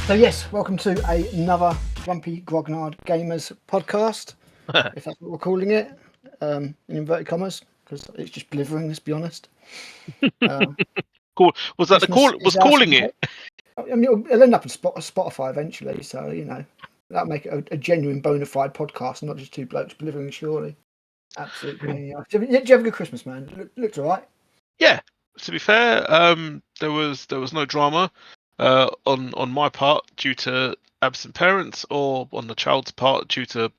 So yes, welcome to another Grumpy Grognard Gamers podcast, if that's what we're calling it, in inverted commas, because it's just blithering, let's be honest. Cool. Was that the call? Was calling it? I mean, it'll end up on Spotify eventually, so you know that'll make it a genuine bona fide podcast, not just two blokes blithering. Surely, absolutely. Did you have a good Christmas, man? Looked all right. Yeah. To be fair, there was no drama on my part due to absent parents, or on the child's part due to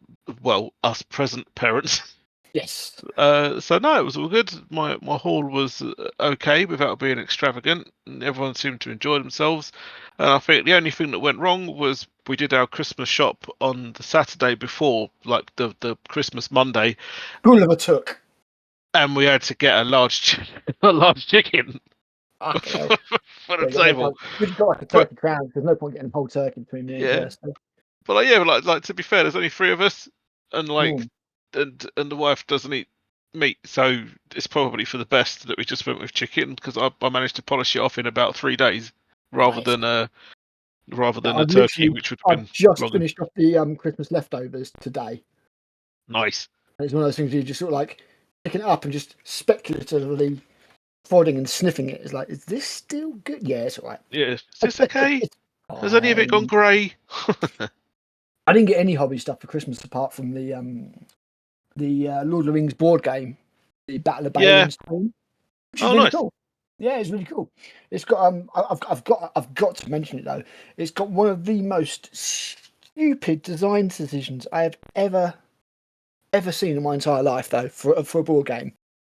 us present parents. Yes. So no, it was all good. My haul was okay without being extravagant. Everyone seemed to enjoy themselves, and I think the only thing that went wrong was we did our Christmas shop on the Saturday before, like the Christmas Monday, Bull of a took. and we had to get a large chicken Okay. for the table. We've got like a turkey crown. There's no point getting a whole turkey between me and Kirsten. But like to be fair, there's only three of us, and and the wife doesn't eat meat, so it's probably for the best that we just went with chicken, because I managed to polish it off in about 3 days rather than a turkey, which would have been. I've just finished off the Christmas leftovers today. Nice. And it's one of those things you just sort of like picking it up and just speculatively prodding and sniffing it. It's like, is this still good? Yeah, it's all right. Yeah, is this okay? Has any of it gone grey? I didn't get any hobby stuff for Christmas apart from the Lord of the Rings board game, the Battle of Balins game, which is really nice. cool. Yeah, it's really cool. It's got I've got to mention it though. It's got one of the most stupid design decisions I have ever seen in my entire life though for a board game.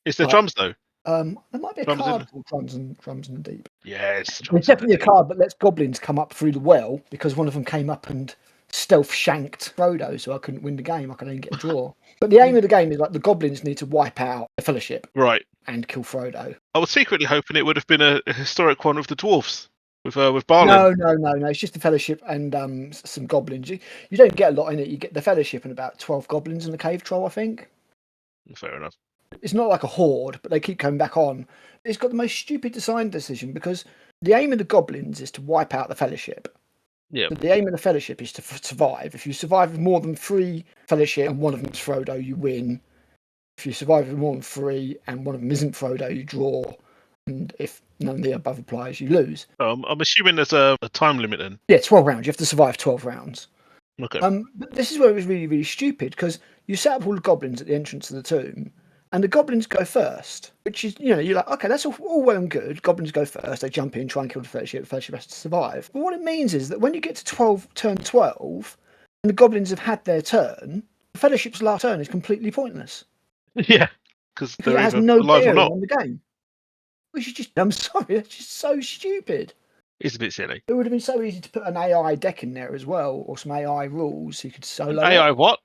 It's the drums though. There might be a card called Drums in the Deep. Yes, there's definitely a card that lets goblins come up through the well, because one of them came up and stealth shanked Frodo, so I couldn't win the game. I could only get a draw. But the aim of the game is like the goblins need to wipe out the Fellowship, right, and kill Frodo. I was secretly hoping it would have been a historic one with the dwarfs, with Balin. No. It's just the Fellowship and some goblins. You don't get a lot in it. You get the Fellowship and about 12 goblins and the cave troll, I think. Fair enough. It's not like a horde, but they keep coming back on. It's got the most stupid design decision, because the aim of the goblins is to wipe out the Fellowship. Yeah. But the aim of the Fellowship is to survive. If you survive with more than 3 Fellowship and one of them's Frodo, you win. If you survive with more than 3 and one of them isn't Frodo, you draw. And if none of the above applies, you lose. I'm assuming there's a time limit then. Yeah, 12 rounds. You have to survive 12 rounds. Okay. But this is where it was really, really stupid, because you set up all the goblins at the entrance of the tomb, and the goblins go first, which is, you're like, okay, that's all well and good. Goblins go first, they jump in, try and kill the Fellowship has to survive. But what it means is that when you get to turn 12, and the goblins have had their turn, the Fellowship's last turn is completely pointless. Yeah, because it has no bearing on the game. Which is just, I'm sorry, that's just so stupid. It's a bit silly. It would have been so easy to put an AI deck in there as well, or some AI rules, so you could solo AI what?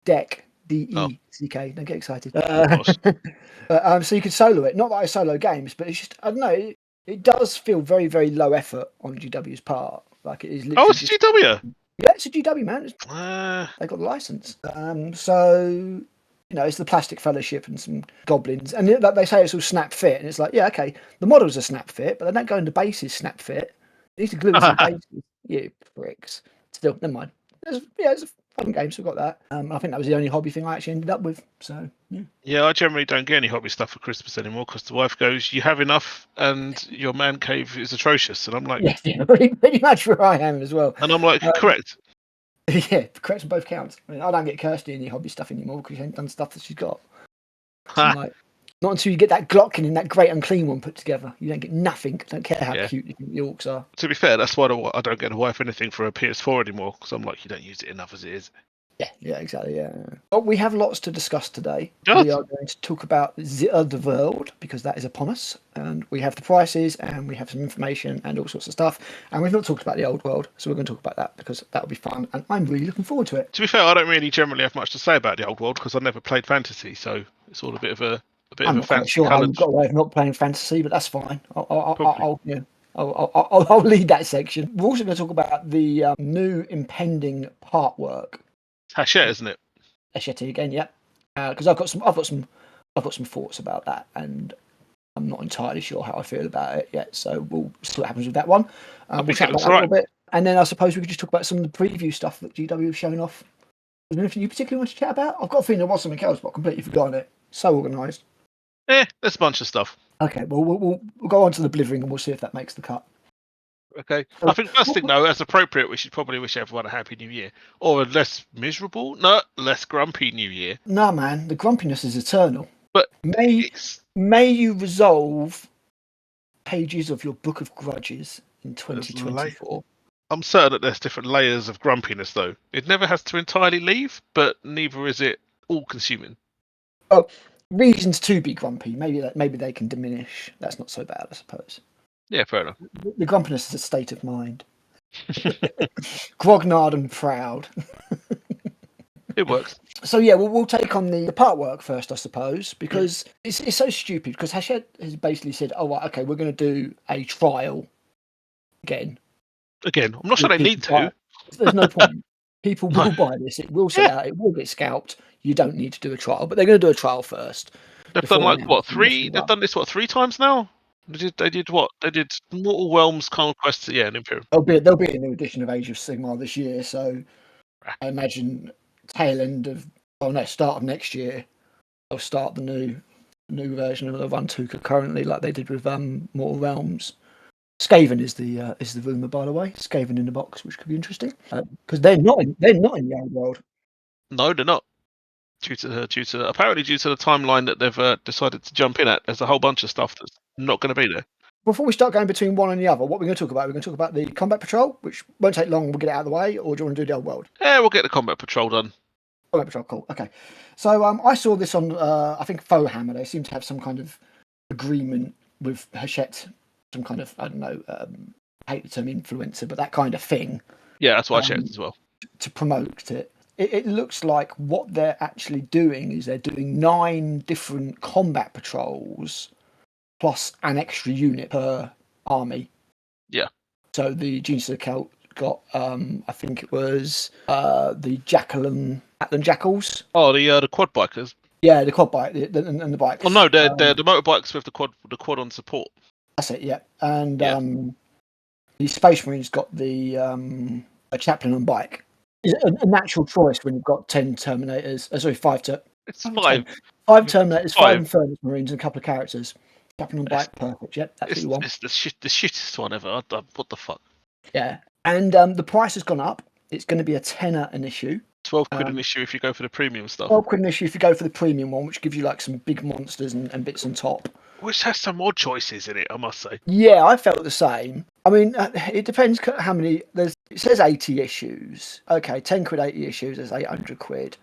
Deck. D-E-C-K. Don't get excited. So you could solo it. Not that I solo games, but it's just, I don't know, it does feel very, very low effort on GW's part. Like it is literally. Oh, it's GW? Yeah, it's a GW, man. They got the license. So, it's the Plastic Fellowship and some goblins. And they say it's all snap fit. And it's like, yeah, okay, the models are snap fit, but they don't go into bases snap fit. They need to glue some bases. You pricks. Still, never mind. It's a fun game, so we've got that. I think that was the only hobby thing I actually ended up with. So yeah, I generally don't get any hobby stuff for Christmas anymore, because the wife goes, "You have enough, and your man cave is atrocious." And I'm like, yeah, pretty much where I am as well. And I'm like, correct. Yeah, correct on both counts. I mean, I don't get Kirsty any hobby stuff anymore because she ain't done stuff that she's got. So I'm like, not until you get that Glockin and that Great Unclean one put together, you don't get nothing. I don't care how cute you think the orcs are. To be fair, that's why I don't get the wife anything for a PS4 anymore, because I'm like, you don't use it enough as it is. Yeah, exactly. Yeah. But we have lots to discuss today. Yes. We are going to talk about the other world, because that is upon us, and we have the prices, and we have some information and all sorts of stuff. And we've not talked about the old world, so we're going to talk about that because that'll be fun, and I'm really looking forward to it. To be fair, I don't really generally have much to say about the old world, because I never played fantasy, so it's all a bit of a I'm not quite sure how you've got away with not playing fantasy, but that's fine. I'll lead that section. We're also going to talk about the new impending part work. Hachette, isn't it? Hachette again, yeah. Because I've got some thoughts about that, and I'm not entirely sure how I feel about it yet. So we'll see what happens with that one. We'll chat about that a little bit, And then I suppose we could just talk about some of the preview stuff that GW have shown off. Was there anything you particularly want to chat about? I've got a feeling there was something else, but I've completely forgotten it. So organised. There's a bunch of stuff. Okay, well, we'll go on to the blithering and we'll see if that makes the cut. Okay. I think first thing, though, as appropriate, we should probably wish everyone a happy new year. Or a less miserable, less grumpy new year. No, man, the grumpiness is eternal. But may you resolve pages of your book of grudges in 2024. I'm certain that there's different layers of grumpiness, though. It never has to entirely leave, but neither is it all-consuming. Oh, reasons to be grumpy. Maybe they can diminish. That's not so bad, I suppose. Yeah, fair enough. The grumpiness is a state of mind. Grognard and proud. It works. So yeah, we'll take on the part work first, I suppose, because it's so stupid. Because Hachette has basically said, "Oh, right, okay, we're going to do a trial again." I'm not sure they need to. There's no point. People will buy this. It will sell out. It will get scalped. You don't need to do a trial, but they're going to do a trial first. They've done three? They've done this 3 times now. They did what? They did Mortal Realms, Conquest, and Imperium. There'll be a new edition of Age of Sigmar this year, so I imagine start of next year, they'll start the new version of the Runtuka currently, like they did with Mortal Realms. Skaven is the rumor, by the way. Skaven in the box, which could be interesting because they're not in the old world. No, they're not. Due to the timeline that they've decided to jump in at, there's a whole bunch of stuff that's not going to be there. Before we start going between one and the other, what we're going to talk about? We're going to talk about the Combat Patrol, which won't take long. We'll get it out of the way, or do you want to do the old world? Yeah, we'll get the Combat Patrol done. Combat Patrol, cool. Okay. So I saw this on, I think, Warhammer. They seem to have some kind of agreement with Hachette, some kind of, I don't know, I hate the term influencer, but that kind of thing. Yeah, that's what I checked as well. To promote it. It looks like what they're actually doing is they're doing 9 different combat patrols plus an extra unit per army. Yeah. So the Genius of the Celt got, I think it was the Atlan Jackals. Oh, the quad bikers. Yeah, the quad bike and the bikes. Oh no, they're the motorbikes with the quad on support. That's it. Yeah, and the Space Marines got the a chaplain on bike. Is it a natural choice when you've got 10 Terminators? Sorry, 5 It's 5. 5 Terminators, 5 Infernus Marines, and a couple of characters. Chaplain on bike, perfect. Yep, that's what you want. It's the shittest one ever. What the fuck? Yeah, and the price has gone up. It's going to be a tenner an issue. 12 quid an issue if you go for the premium stuff. 12 quid an issue if you go for the premium one, which gives you like some big monsters and bits on top. Which has some odd choices in it, I must say. Yeah, I felt the same. I mean, it depends how many. It says 80 issues. Okay, 10 quid 80 issues is 800 quid.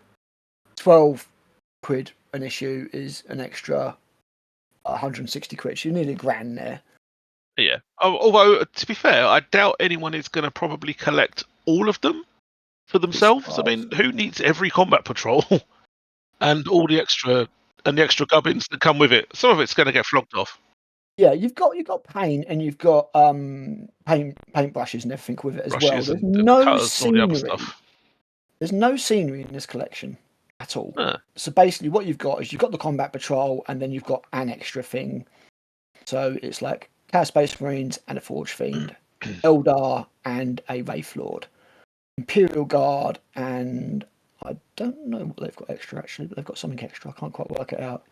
12 quid an issue is an extra 160 quid. So you need £1,000 there. Yeah. Although, to be fair, I doubt anyone is going to probably collect all of them for themselves. I mean, who needs every combat patrol and all the extra gubbins that come with it? Some of it's going to get flogged off. Yeah, you've got paint and you've got paint brushes and everything with it as well. There's no scenery. There's no scenery in this collection at all. So basically, what you've got is you've got the combat patrol and then you've got an extra thing. So it's like Chaos Space Marines and a Forge Fiend, Eldar and a Wraith Lord, Imperial Guard, and I don't know what they've got extra actually, but they've got something extra. I can't quite work it out.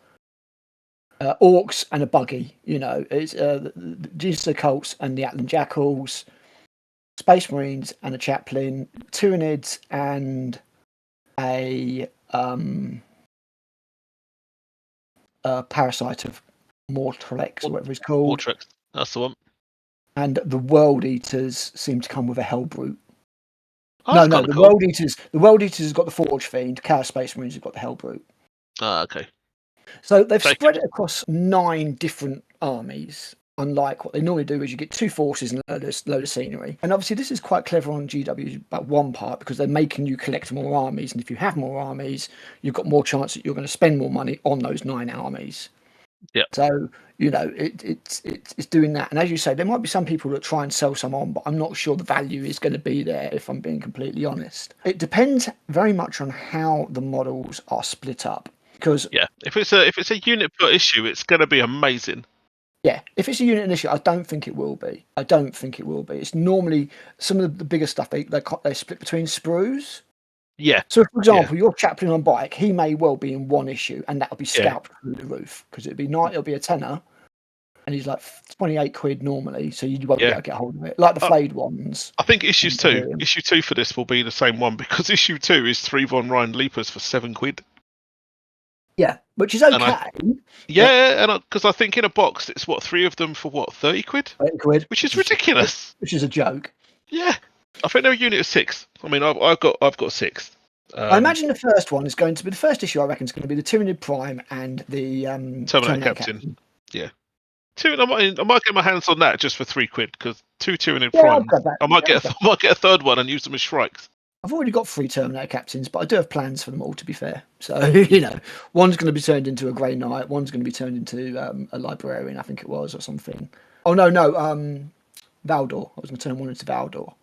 Orcs and a buggy, it's the Jesus Cults and the Atlan Jackals, Space Marines and a chaplain, Tyranids and a parasite of Mortrex, or whatever it's called. Mortrex, that's the one. And the World Eaters seem to come with a Hellbrute. Oh, no, the World Eaters. The World Eaters have got the Forge Fiend. Chaos Space Marines have got the Hellbrute. Ah, okay. So they've spread it across 9 different armies. Unlike what they normally do, is you get 2 forces and a load of scenery. And obviously, this is quite clever on GW about one part because they're making you collect more armies. And if you have more armies, you've got more chance that you're going to spend more money on those 9 armies. Yeah. So it's doing that. And as you say, there might be some people that try and sell some on, but I'm not sure the value is going to be there. If I'm being completely honest, it depends very much on how the models are split up. Because if it's a unit per issue, it's going to be amazing. Yeah, if it's a unit initiative, I don't think it will be. It's normally some of the bigger stuff they split between sprues. Yeah. So, for example, your chaplain on bike, he may well be in one issue, and that'll be Yeah. scalped through the roof because it'll be a tenner, and he's like 28 quid normally, so you won't be able to get hold of it. Like the flayed ones. I think issue two for this will be the same one because issue 2 is 3 Von Ryan Leapers for £7. Yeah, which is okay. And because I think in a box it's 3 of them for 30 quid, 30 quid, which is ridiculous. Which is a joke. Yeah, I think they're a unit of 6. I mean, I've got 6. I imagine the first one is going to be the first issue. I reckon is going to be the Tyranid Prime and the Terminator Captain. Yeah, I might get my hands on that just for £3 because 2 Tyranid Primes. I might get a third one and use them as Shrikes. I've already got 3 Terminator Captains, but I do have plans for them all, to be fair. So, one's going to be turned into a Grey Knight, one's going to be turned into a Librarian, I think it was, or something. Oh, no, Valdor. I was going to turn one into Valdor.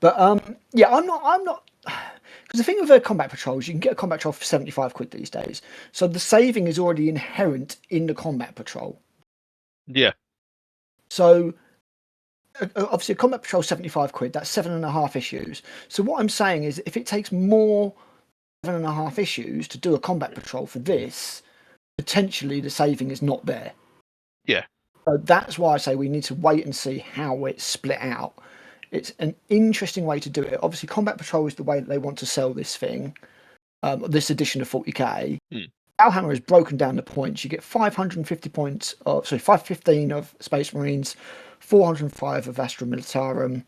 But, I'm not... Because the thing with combat patrols, you can get a combat patrol for 75 quid these days. So the saving is already inherent in the combat patrol. Yeah. So... obviously, a combat patrol 75 quid. That's 7.5 issues. So what I'm saying is, if it takes more 7.5 issues to do a combat patrol for this, potentially the saving is not there. Yeah. So that's why I say we need to wait and see how it's split out. It's an interesting way to do it. Obviously, combat patrol is the way that they want to sell this thing. This edition of 40k. Warhammer has broken down the points. You get 550 points. 515 of Space Marines. 405 of Astra Militarum,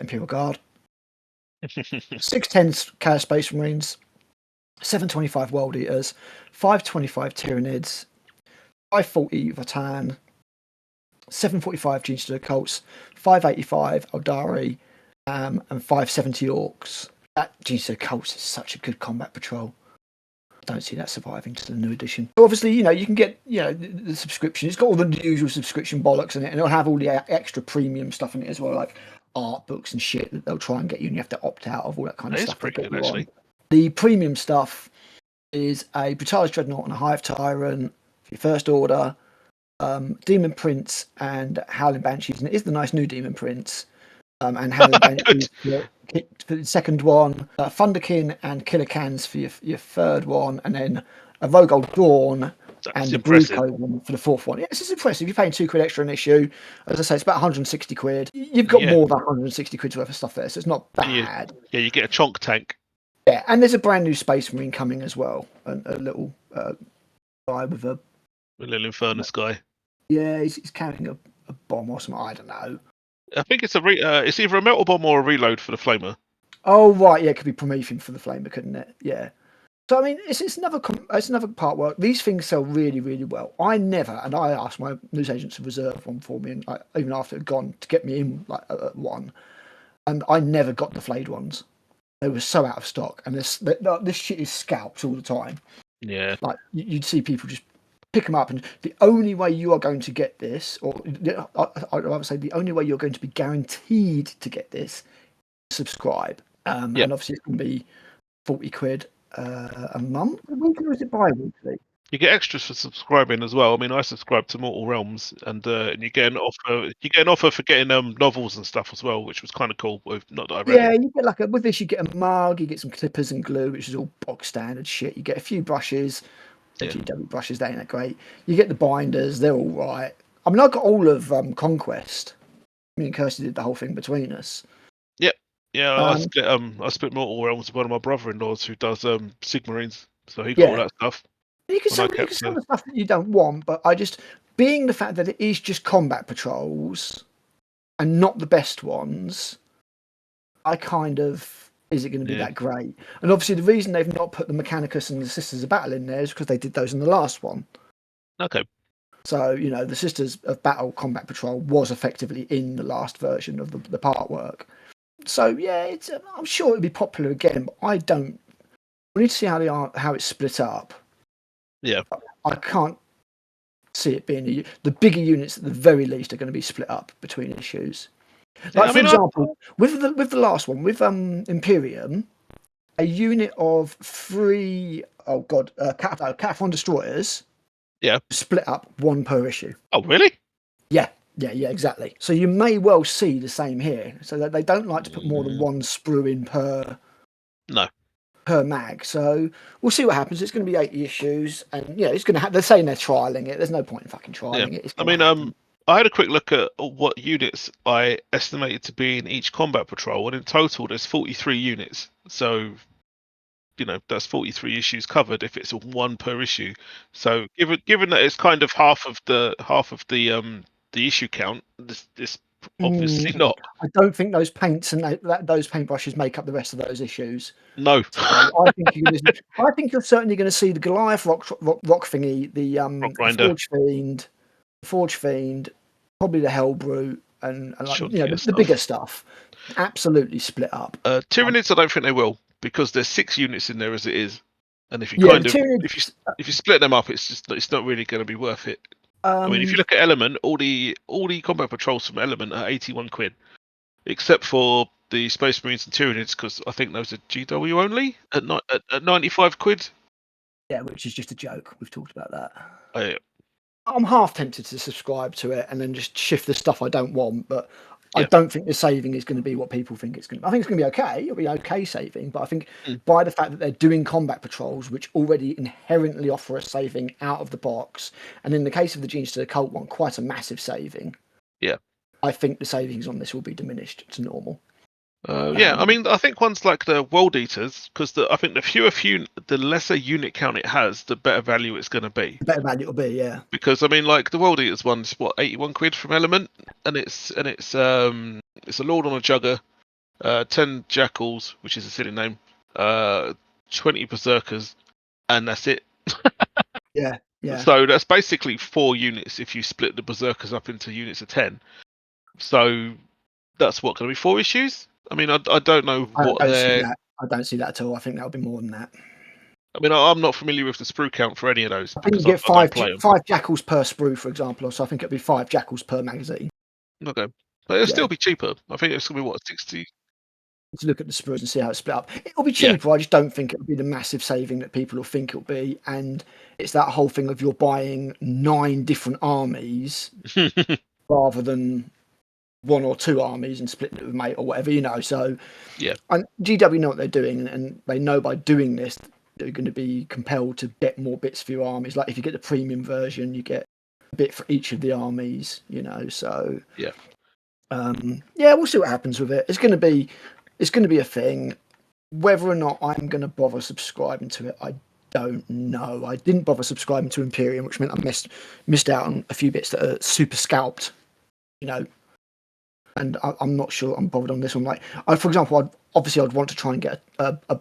Imperial Guard, 610 Chaos Space Marines, 725 World Eaters, 525 Tyranids, 540 Votan, 745 Genius of the Occults, 585 Eldari, and 570 Orcs. That Genius of the Occults is such a good combat patrol. Don't see that surviving to the new edition. Obviously, you can get the subscription. It's got all the usual subscription bollocks in it, and it'll have all the extra premium stuff in it as well, like art books and shit that they'll try and get you, and you have to opt out of all that kind of stuff. Pretty good, actually. The premium stuff is a Brutalis Dreadnought and a Hive Tyrant for your first order, Demon Prince and Howling Banshees, and it is the nice new Demon Prince. And Howling Banshees for the second one, Thunderkin and Killer Cans for your third one, and then a Rogue Old Dawn and the Bruco one for the fourth one. Yeah, this is impressive. You're paying £2 extra an issue. As I say, it's about 160 quid. You've got more than 160 quid's worth of stuff there, so it's not bad. Yeah, you get a chonk tank. Yeah, and there's a brand new Space Marine coming as well. A little guy with a little Infernus guy. Yeah, he's carrying a bomb or something. I don't know. I think it's it's either a metal bomb or a reload for the flamer. Oh right, yeah, it could be Promethean for the flamer, couldn't it? Yeah. So I mean, it's another part work. These things sell really, really well. I asked my news agents to reserve one for me, and even after it had gone to get me in one, and I never got the flayed ones. They were so out of stock, and this shit is scalped all the time. Yeah. Like you'd see people just pick them up, and the only way you are going to get this, or I would say the only way you're going to be guaranteed to get this, subscribe. And obviously it's going to be 40 quid a month. Weekly, or is it bi-weekly? You get extras for subscribing as well. I mean, I subscribe to Mortal Realms, and you get an offer. You get an offer for getting novels and stuff as well, which was kind of cool. Not that I read. Yeah, you get with this, you get a mug, you get some clippers and glue, which is all box standard shit. You get a few brushes. GW brushes, they ain't that great. You get the binders, they're all right. I mean, I got all of Conquest. Me and Kirsty did the whole thing between us. Yep. Yeah, I split Mortal Realms with one of my brother-in-laws who does Sigmarines, so he got all that stuff. You can sell the stuff that you don't want, but being the fact that it is just combat patrols and not the best ones, is it going to be that great? And obviously the reason they've not put the Mechanicus and the Sisters of Battle in there is because they did those in the last one. Okay. So, the Sisters of Battle Combat Patrol was effectively in the last version of the part work. So, yeah, I'm sure it'll be popular again, but we need to see how it's split up. Yeah. I can't see it being the bigger units at the very least are going to be split up between issues. Like, for example, with the last one, with Imperium, a unit of 3 Cataphan destroyers Yeah. Split up 1 per issue. Oh, really? Yeah, exactly. So you may well see the same here. So that they don't like to put more than 1 sprue in per mag. So we'll see what happens. It's going to be 80 issues, and it's going to. They're saying they're trialing it. There's no point in fucking trialing it. It's I going mean, happen. I had a quick look at what units I estimated to be in each combat patrol, and in total, there's 43 units. So, that's 43 issues covered if it's 1 per issue. So, given that it's kind of half of the issue count, this obviously not. I don't think those paints and those paintbrushes make up the rest of those issues. No. So I think you're certainly going to see the Goliath rock thingy, the Forge Fiend, probably the Hellbrute, and the bigger stuff. Absolutely split up. Tyranids, I don't think they will, because there's 6 units in there as it is, and if you if you split them up, it's not really going to be worth it. I mean, if you look at Element, all the combat patrols from Element are 81 quid, except for the Space Marines and Tyranids, because I think those are GW only at 95 quid. Yeah, which is just a joke. We've talked about that. Oh, yeah. I'm half tempted to subscribe to it and then just shift the stuff I don't want, but I don't think the saving is going to be what people think it's going to be. I think it's going to be okay. It'll be okay saving, but I think by the fact that they're doing combat patrols, which already inherently offer a saving out of the box, and in the case of the Genius to the Cult one, quite a massive saving. Yeah. I think the savings on this will be diminished to normal. I mean, I think ones like the World Eaters, because I think the lesser unit count it has, the better value it's going to be. The better value it'll be, yeah. Because I mean, like the World Eaters one's 81 quid from Element, and it's a Lord on a Jugger, 10 Jackals, which is a silly name, 20 Berserkers, and that's it. Yeah. So that's basically 4 units if you split the Berserkers up into units of 10. So that's going to be 4 issues. I mean, I don't know what they're. I don't see that at all. I think that'll be more than that. I mean, I'm not familiar with the sprue count for any of those. I think you get 5 Jackals per sprue, for example, so I think it'll be 5 Jackals per magazine. Okay. But it'll still be cheaper. I think it's going to be, 60? To look at the sprues and see how it's split up. It'll be cheaper, I just don't think it'll be the massive saving that people will think it'll be. And it's that whole thing of you're buying 9 different armies rather than 1 or 2 armies and splitting it with mate or whatever, So and GW know what they're doing, and they know by doing this they're going to be compelled to get more bits for your armies. Like if you get the premium version, you get a bit for each of the armies, So we'll see what happens with it. It's going to be a thing. Whether or not I'm going to bother subscribing to it, I don't know. I didn't bother subscribing to Imperium, which meant I missed out on a few bits that are super scalped, And I'm not sure I'm bothered on this one. Like, for example, I'd want to try and get a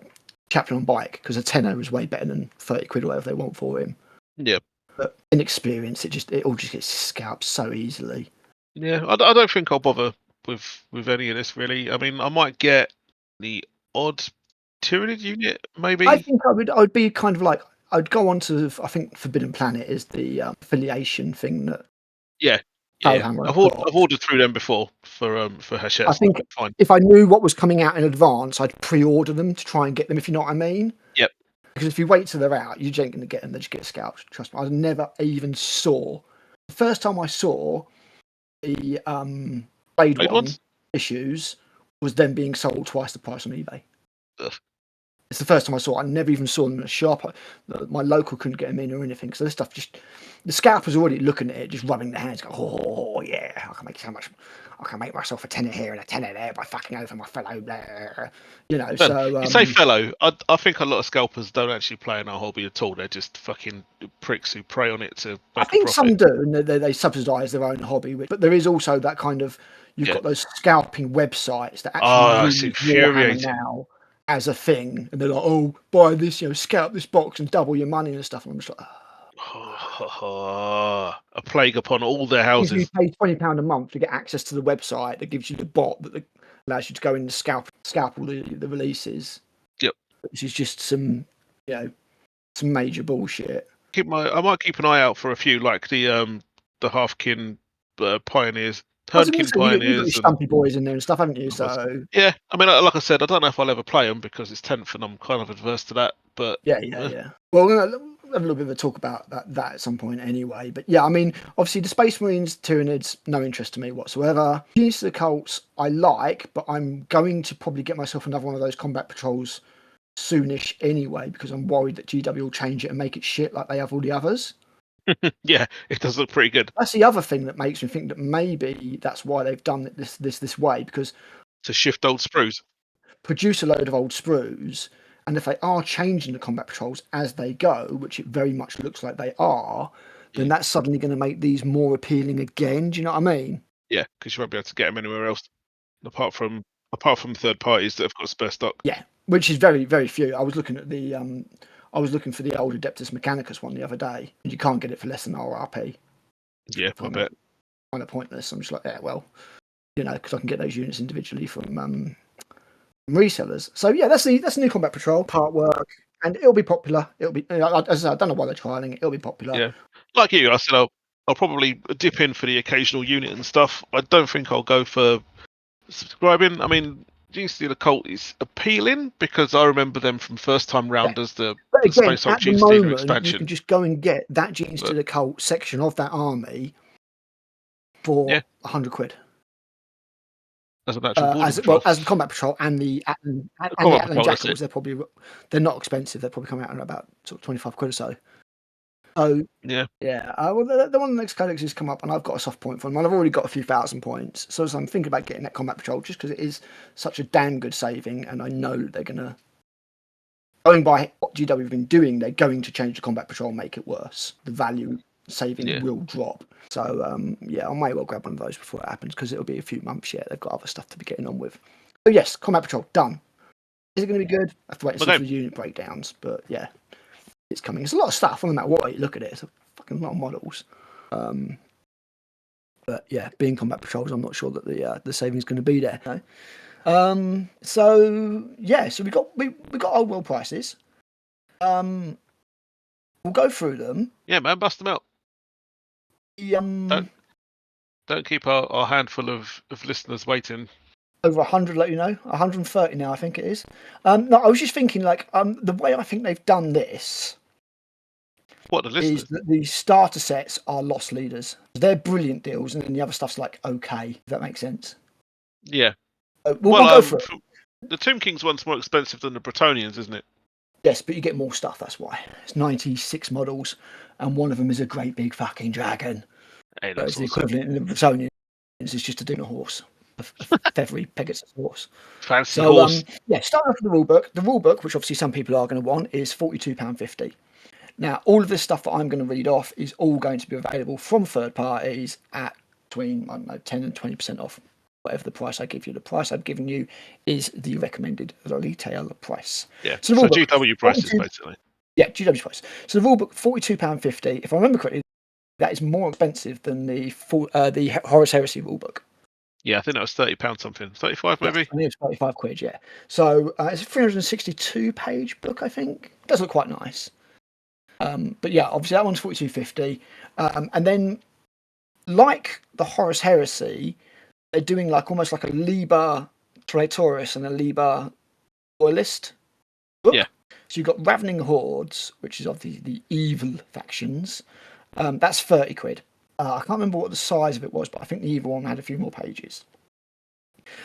Chaplain on bike, because a tenner is way better than 30 quid or whatever they want for him. Yeah. But in experience, it all just gets scalped so easily. Yeah, I don't think I'll bother with any of this really. I mean, I might get the odd Tyranid unit, maybe. I think I would be kind of like, I'd go on to, I think Forbidden Planet is the affiliation thing that. Yeah. I've ordered through them before for Hachette. I think fine. If I knew what was coming out in advance, I'd pre-order them to try and get them, if you know what I mean. Yep. Because if you wait till they're out, you ain't going to get them. They just get scalped. Trust me. I never even saw. The first time I saw the Blade One issues was them being sold twice the price on eBay. Ugh. It's the first time I saw it. I never even saw them in a shop. My local couldn't get them in or anything. So this stuff the scalper's already looking at it, just rubbing their hands, going, oh yeah, I can make so much. I can make myself a tenner here and a tenner there by fucking over my fellow there. So you say fellow. I think a lot of scalpers don't actually play in our hobby at all. They're just fucking pricks who prey on it to make I think a profit. some do, and they subsidise their own hobby. But there is also that kind of, you've got those scalping websites that actually use Warhammer now as a thing, and they're like, oh, buy this, scalp this box and double your money and stuff. And I'm just like, a plague upon all their houses. You pay £20 a month to get access to the website that gives you the bot that allows you to go in and scalp all the releases. Yep. Which is just some major bullshit. I might keep an eye out for a few, like the Halfkin Pioneers. You've got your Stumpy Boys in there and stuff, haven't you? So yeah, I mean, like I said, I don't know if I'll ever play them because it's 10th, and I'm kind of adverse to that. But yeah. Well, have a little bit of a talk about that at some point anyway. But yeah, I mean, obviously the Space Marines Tyranids, no interest to me whatsoever. Genius of the Cults, I like, but I'm going to probably get myself another one of those combat patrols soonish anyway, because I'm worried that GW will change it and make it shit like they have all the others. Yeah, it does look pretty good. That's the other thing that makes me think that maybe that's why they've done it this way, because to shift old sprues. Produce a load of old sprues, and if they are changing the combat patrols as they go, which it very much looks like they are, then that's suddenly going to make these more appealing again. Do you know what I mean? Yeah, because you won't be able to get them anywhere else apart from third parties that have got spare stock. Yeah, which is very, very few. I was looking at I was looking for the old Adeptus Mechanicus one the other day, and you can't get it for less than RRP. Yeah, I bet. Kind of pointless. I'm just like, yeah, well, you know, because I can get those units individually from resellers. So yeah, that's the new combat patrol part work, and it'll be popular. It'll be, as I said, I don't know why they're trialing it. It'll be popular. Yeah, like you, I said I'll probably dip in for the occasional unit and stuff. I don't think I'll go for subscribing. I mean, Genius of the Cult is appealing because I remember them from first time round as the Space Hulk Gene Stealer expansion. You can just go and get that Genius of the Cult section of that army for 100 quid. As an actual as the combat patrol and the Atlan Jackals, they're not expensive. They're probably coming out at about sort of 25 quid or so. So yeah. Well, the one of the next codex has come up, and I've got a soft point for them. And I've already got a few thousand points, so I'm thinking about getting that combat patrol just because it is such a damn good saving, and I know they're gonna, going by what GW have been doing, they're going to change the combat patrol and make it worse. The value saving will drop. So I might well grab one of those before it happens because it'll be a few months yet. They've got other stuff to be getting on with. So yes, combat patrol done. Is it going to be good? I have to wait and see for the unit breakdowns, but yeah, it's coming. It's a lot of stuff. No matter what way you look at it, it's a fucking lot of models. But yeah, being combat patrols, I'm not sure that the saving's going to be there. No? So we got old world prices. We'll go through them. Yeah, man, bust them out. Don't keep our handful of listeners waiting. Over 100, let you know. 130 now, I think it is. No, I was just thinking, like, the way I think they've done this is that the starter sets are loss leaders. They're brilliant deals, and then the other stuff's like okay. If that makes sense. Yeah. We'll go for it. The Tomb King's one's more expensive than the Bretonnians, isn't it? Yes, but you get more stuff. That's why it's 96 models, and one of them is a great big fucking dragon. Hey, it's the equivalent in the Bretonnians. It's just a dinner horse. A feathery Pegasus horse. Fancy horse. Starting off with the rulebook. The rulebook, which obviously some people are going to want, is £42.50. Now, all of this stuff that I'm going to read off is all going to be available from third parties at between 10 and 20% off. Whatever the price I give you. The price I've given you is the recommended retail price. Yeah. So GW prices, basically. Yeah, GW price. So the rulebook, £42.50. If I remember correctly, that is more expensive than the Horus Heresy rulebook. Yeah, I think that was £30 something. 35 maybe? I think it was 35 quid, yeah. So it's a 362-page book, I think. It does look quite nice. But yeah, obviously that one's £42.50. And then, like the Horus Heresy, they're doing almost like a Liber Praetoris and a Liber Loyalist book. Yeah. So you've got Ravening Hordes, which is obviously the evil factions. That's 30 quid. I can't remember what the size of it was, but I think the evil one had a few more pages.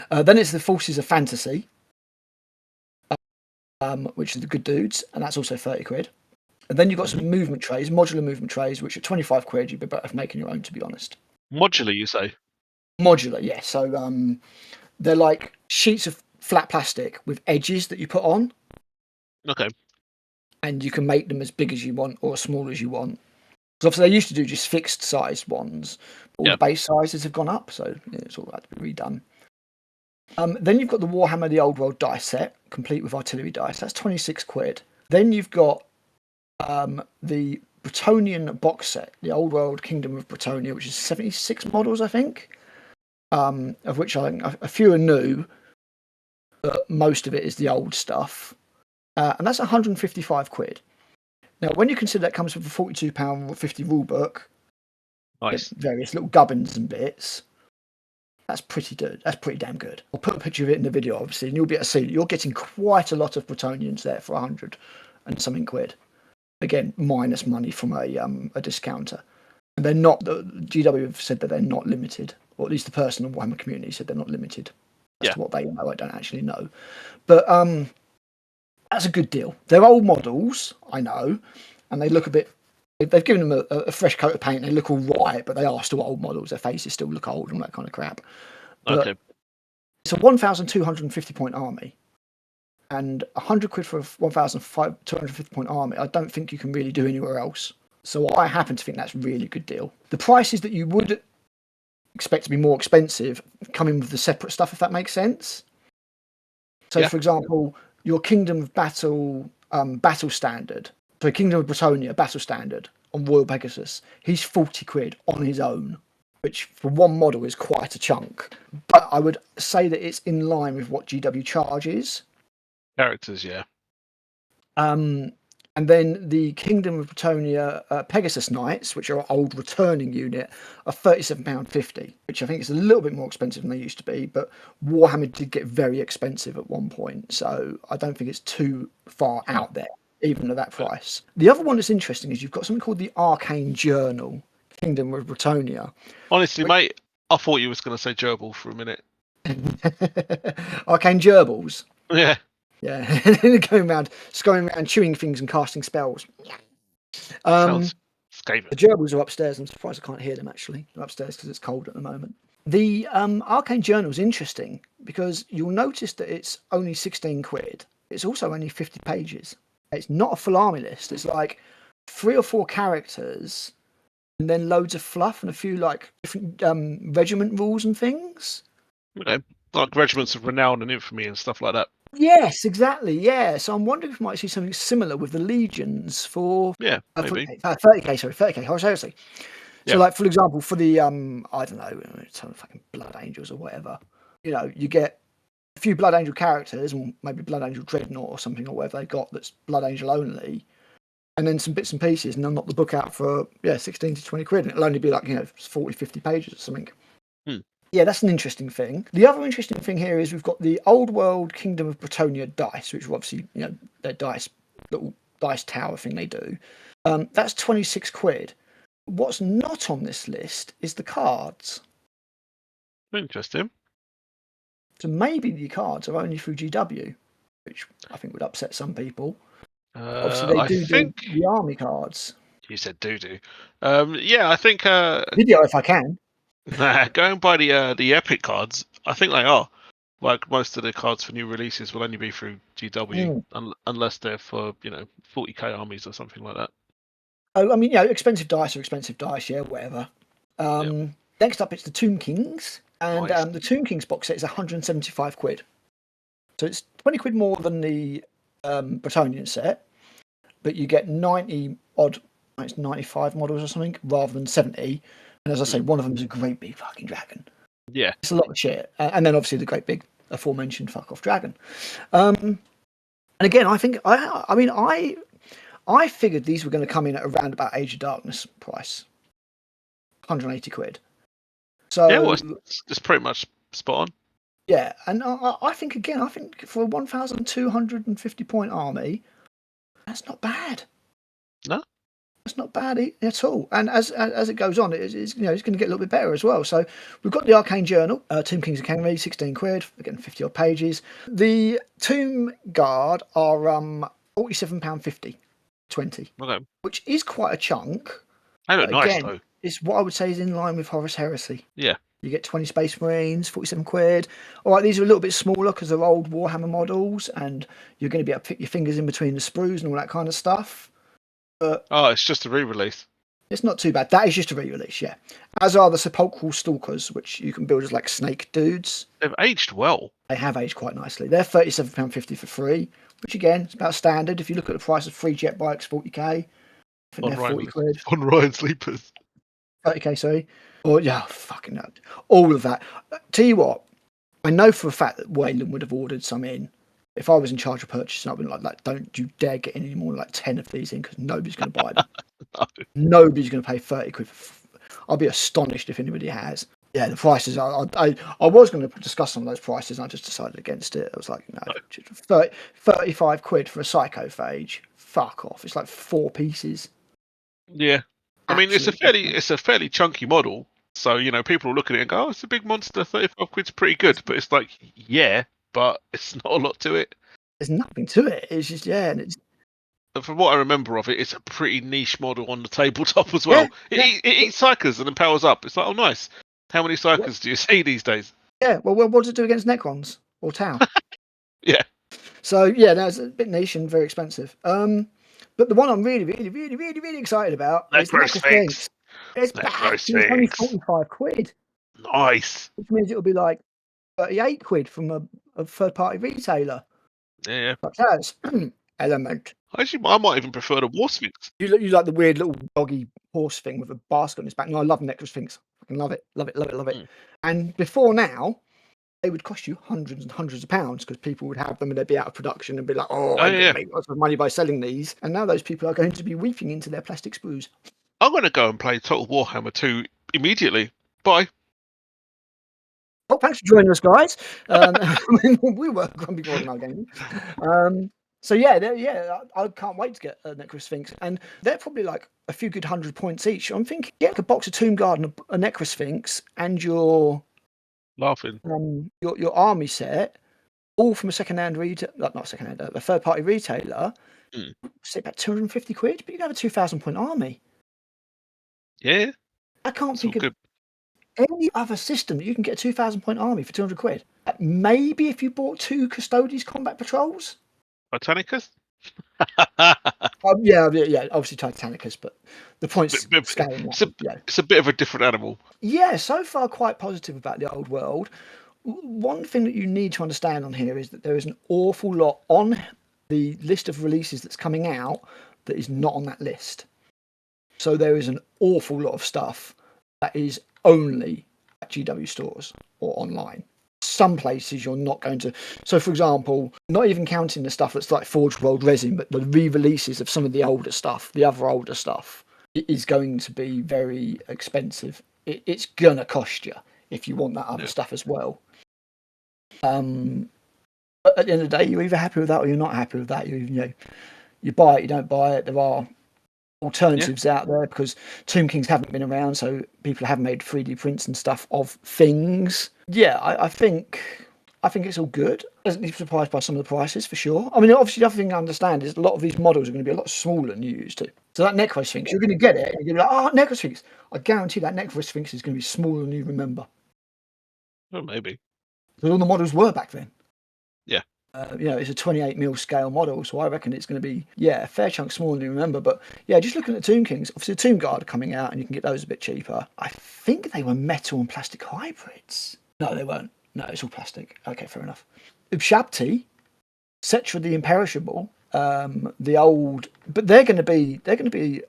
Then it's the Forces of Fantasy, which is the good dudes, and that's also 30 quid. And then you've got some movement trays, modular movement trays, which are 25 quid. You'd be better off making your own, to be honest. Modular, you say? Modular, yeah. So they're like sheets of flat plastic with edges that you put on. Okay. And you can make them as big as you want or as small as you want. Because obviously they used to do just fixed sized ones. All the base sizes have gone up, so it's all had to be redone. Then you've got the Warhammer The Old World dice set, complete with artillery dice. That's 26 quid. Then you've got the Bretonnian box set, the Old World Kingdom of Bretonnia, which is 76 models, I think, of which I think a few are new, but most of it is the old stuff. And that's 155 quid. Now, when you consider that comes with a £42.50 rulebook, nice, various little gubbins and bits, that's pretty good. That's pretty damn good. I'll put a picture of it in the video, obviously, and you'll be able to see that you're getting quite a lot of Bretonnians there for 100 and something quid. again minus money from a discounter. And they're not. The GW have said that they're not limited, or at least the person in the Warhammer community said they're not limited. As to what they know, I don't actually know, but that's a good deal. They're old models, I know, and they look a bit. They've given them a fresh coat of paint. They look all right, but they are still old models. Their faces still look old and all that kind of crap. But it's a 1,250 point army, and 100 quid for a 1,250 point army. I don't think you can really do anywhere else. So I happen to think that's a really good deal. The prices that you would expect to be more expensive come in with the separate stuff, if that makes sense. So, for example, your Kingdom of Battle battle standard, so Kingdom of Bretonia battle standard on Royal Pegasus, he's 40 quid on his own, which for one model is quite a chunk. But I would say that it's in line with what GW charges. Characters, yeah. And then the Kingdom of Bretonia Pegasus Knights, which are an old returning unit, are £37.50, which I think is a little bit more expensive than they used to be. But Warhammer did get very expensive at one point, so I don't think it's too far out there, even at that price. The other one that's interesting is you've got something called the Arcane Journal, Kingdom of Bretonia. Honestly, mate, I thought you was going to say gerbil for a minute. Arcane Gerbils? Yeah. Yeah, going around chewing things and casting spells. Sounds scathing. The gerbils are upstairs. I'm surprised I can't hear them, actually. They're upstairs because it's cold at the moment. The Arcane Journal is interesting because you'll notice that it's only 16 quid. It's also only 50 pages. It's not a full army list. It's like 3 or 4 characters and then loads of fluff and a few like different regiment rules and things. Okay. Like regiments of renown and infamy and stuff like that. Yes, exactly. Yeah, so I'm wondering if we might see something similar with the legions for maybe 30k. Sorry, 30k. Oh, seriously. So, like for example, for the I don't know, some fucking Blood Angels or whatever. You know, you get a few Blood Angel characters, or maybe Blood Angel Dreadnought or something, or whatever they got that's Blood Angel only, and then some bits and pieces, and they'll knock the book out for 16 to 20 quid, and it'll only be like 40, 50 pages or something. Yeah, that's an interesting thing. The other interesting thing here is we've got the Old World Kingdom of Bretonia dice, which are obviously, their dice, little dice tower thing they do. That's 26 quid. What's not on this list is the cards. Interesting. So maybe the cards are only through GW, which I think would upset some people. Obviously, they do the army cards. You said do. Yeah, I think... Video if I can. Going by the Epic cards, I think they are. Like most of the cards for new releases will only be through GW, unless they're for 40k armies or something like that. I mean, expensive dice are expensive dice, whatever. Next up, it's the Tomb Kings, and Nice. The Tomb Kings box set is 175 quid. So it's 20 quid more than the Bretonian set, but you get 90 odd, it's 95 models or something, rather than 70. And as I say, one of them is a great big fucking dragon. Yeah. It's a lot of shit. And then obviously the great big aforementioned fuck off dragon. And again, I think, I figured these were going to come in at around about Age of Darkness price. 180 quid. So yeah, well, it's pretty much spot on. Yeah, and I think for a 1,250 point army, that's not bad. No, it's not bad at all. And as it goes on, it's going to get a little bit better as well. So we've got the Arcane Journal, Tomb Kings Academy, 16 quid, again 50 odd pages. The Tomb Guard are £47.50, 20, which is quite a chunk. They look nice though. It's what I would say is in line with Horus Heresy. Yeah. You get 20 Space Marines, 47 quid. All right, these are a little bit smaller because they're old Warhammer models, and you're going to be able to pick your fingers in between the sprues and all that kind of stuff. But it's just a re-release. It's not too bad. That is just a re-release, yeah. As are the Sepulchral Stalkers, which you can build as like snake dudes. They've aged well. They have aged quite nicely. They're £37.50 for free, which again, is about standard. If you look at the price of 3 jet bikes, 40k, I think they're 40 quid. On Ryan Sleepers. 30k, sorry. Or, fucking no. All of that. Tell you what, I know for a fact that Wayland would have ordered some in. If I was in charge of purchasing, I'd be like, don't you dare get any more than like 10 of these in because nobody's going to buy them. No. Nobody's going to pay 30 quid. I'll be astonished if anybody has. Yeah, the prices. I was going to discuss some of those prices and I just decided against it. I was like, no. 35 quid for a Psychophage. fuck off. It's like 4 pieces. Yeah. I mean, it's a fairly chunky model. So, people will look at it and go, oh, it's a big monster, 35 quid's pretty good. But it's like, yeah, but it's not a lot to it. There's nothing to it. It's just, and from what I remember of it, it's a pretty niche model on the tabletop as well. It eats psychers and then powers up. It's like, oh, nice. How many psychers do you see these days? Yeah, well, what does it do against Necrons or Tau? Yeah. So, that's a bit niche and very expensive. But the one I'm really, really, really, really, really excited about is the Necrosphinx. It's back. It's only 45 quid. Nice. Which means it'll be like 38 quid from a third-party retailer. Yeah. Such as Element. Actually, I might even prefer the War Sphinx. You like the weird little doggy horse thing with a basket on his back. No, I love Necrosphinx. I can love it. Love it, love it, love it. And before now, they would cost you hundreds and hundreds of pounds because people would have them and they'd be out of production and be like, I'm going to make lots of money by selling these. And now those people are going to be weeping into their plastic sprues. I'm going to go and play Total Warhammer 2 immediately. Bye. Oh, thanks for joining us, guys. We were grumpy board in our game. So I can't wait to get a Necrosphinx, and they're probably like a few good 100 points each. I'm thinking, a box of Tomb Guard and a Necrosphinx, and your army set, all from a second-hand a third-party retailer. Say about 250 quid, but you can have a 2,000 point army. Yeah, I can't think of any other system that you can get a 2,000 point army for 200 quid. Maybe if you bought 2 Custodes combat patrols. Titanicus? Yeah, obviously Titanicus, but the points scaling. It's a bit of a different animal. Yeah, so far quite positive about the old world. One thing that you need to understand on here is that there is an awful lot on the list of releases that's coming out that is not on that list. So there is an awful lot of stuff that is only at GW stores or online. Some places you're not going to. So, for example, not even counting the stuff that's like Forge World resin, but the re-releases of some of the older stuff, the other older stuff, it is going to be very expensive. It's gonna cost you if you want that other stuff as well. But at the end of the day, you're either happy with that or you're not happy with that. You buy it, you don't buy it. There are alternatives out there because Tomb Kings haven't been around, so people have made 3D prints and stuff of things. I think it's all good. Pleasantly surprised by some of the prices for sure. I mean, obviously the other thing I understand is a lot of these models are going to be a lot smaller than you used to. So that Necrosphinx, you're going to get it and you're going to be like, Necrosphinx. I guarantee that Necrosphinx is going to be smaller than you remember. Well, maybe. Because all the models were back then. Yeah. It's a 28mm scale model, so I reckon it's going to be a fair chunk smaller than you remember. But just looking at the Tomb Kings, obviously the Tomb Guard are coming out and you can get those a bit cheaper. I think they were metal and plastic hybrids. No, they weren't. No, it's all plastic. Okay, fair enough. Ushabti, Cetra the Imperishable, the old, but they're going to be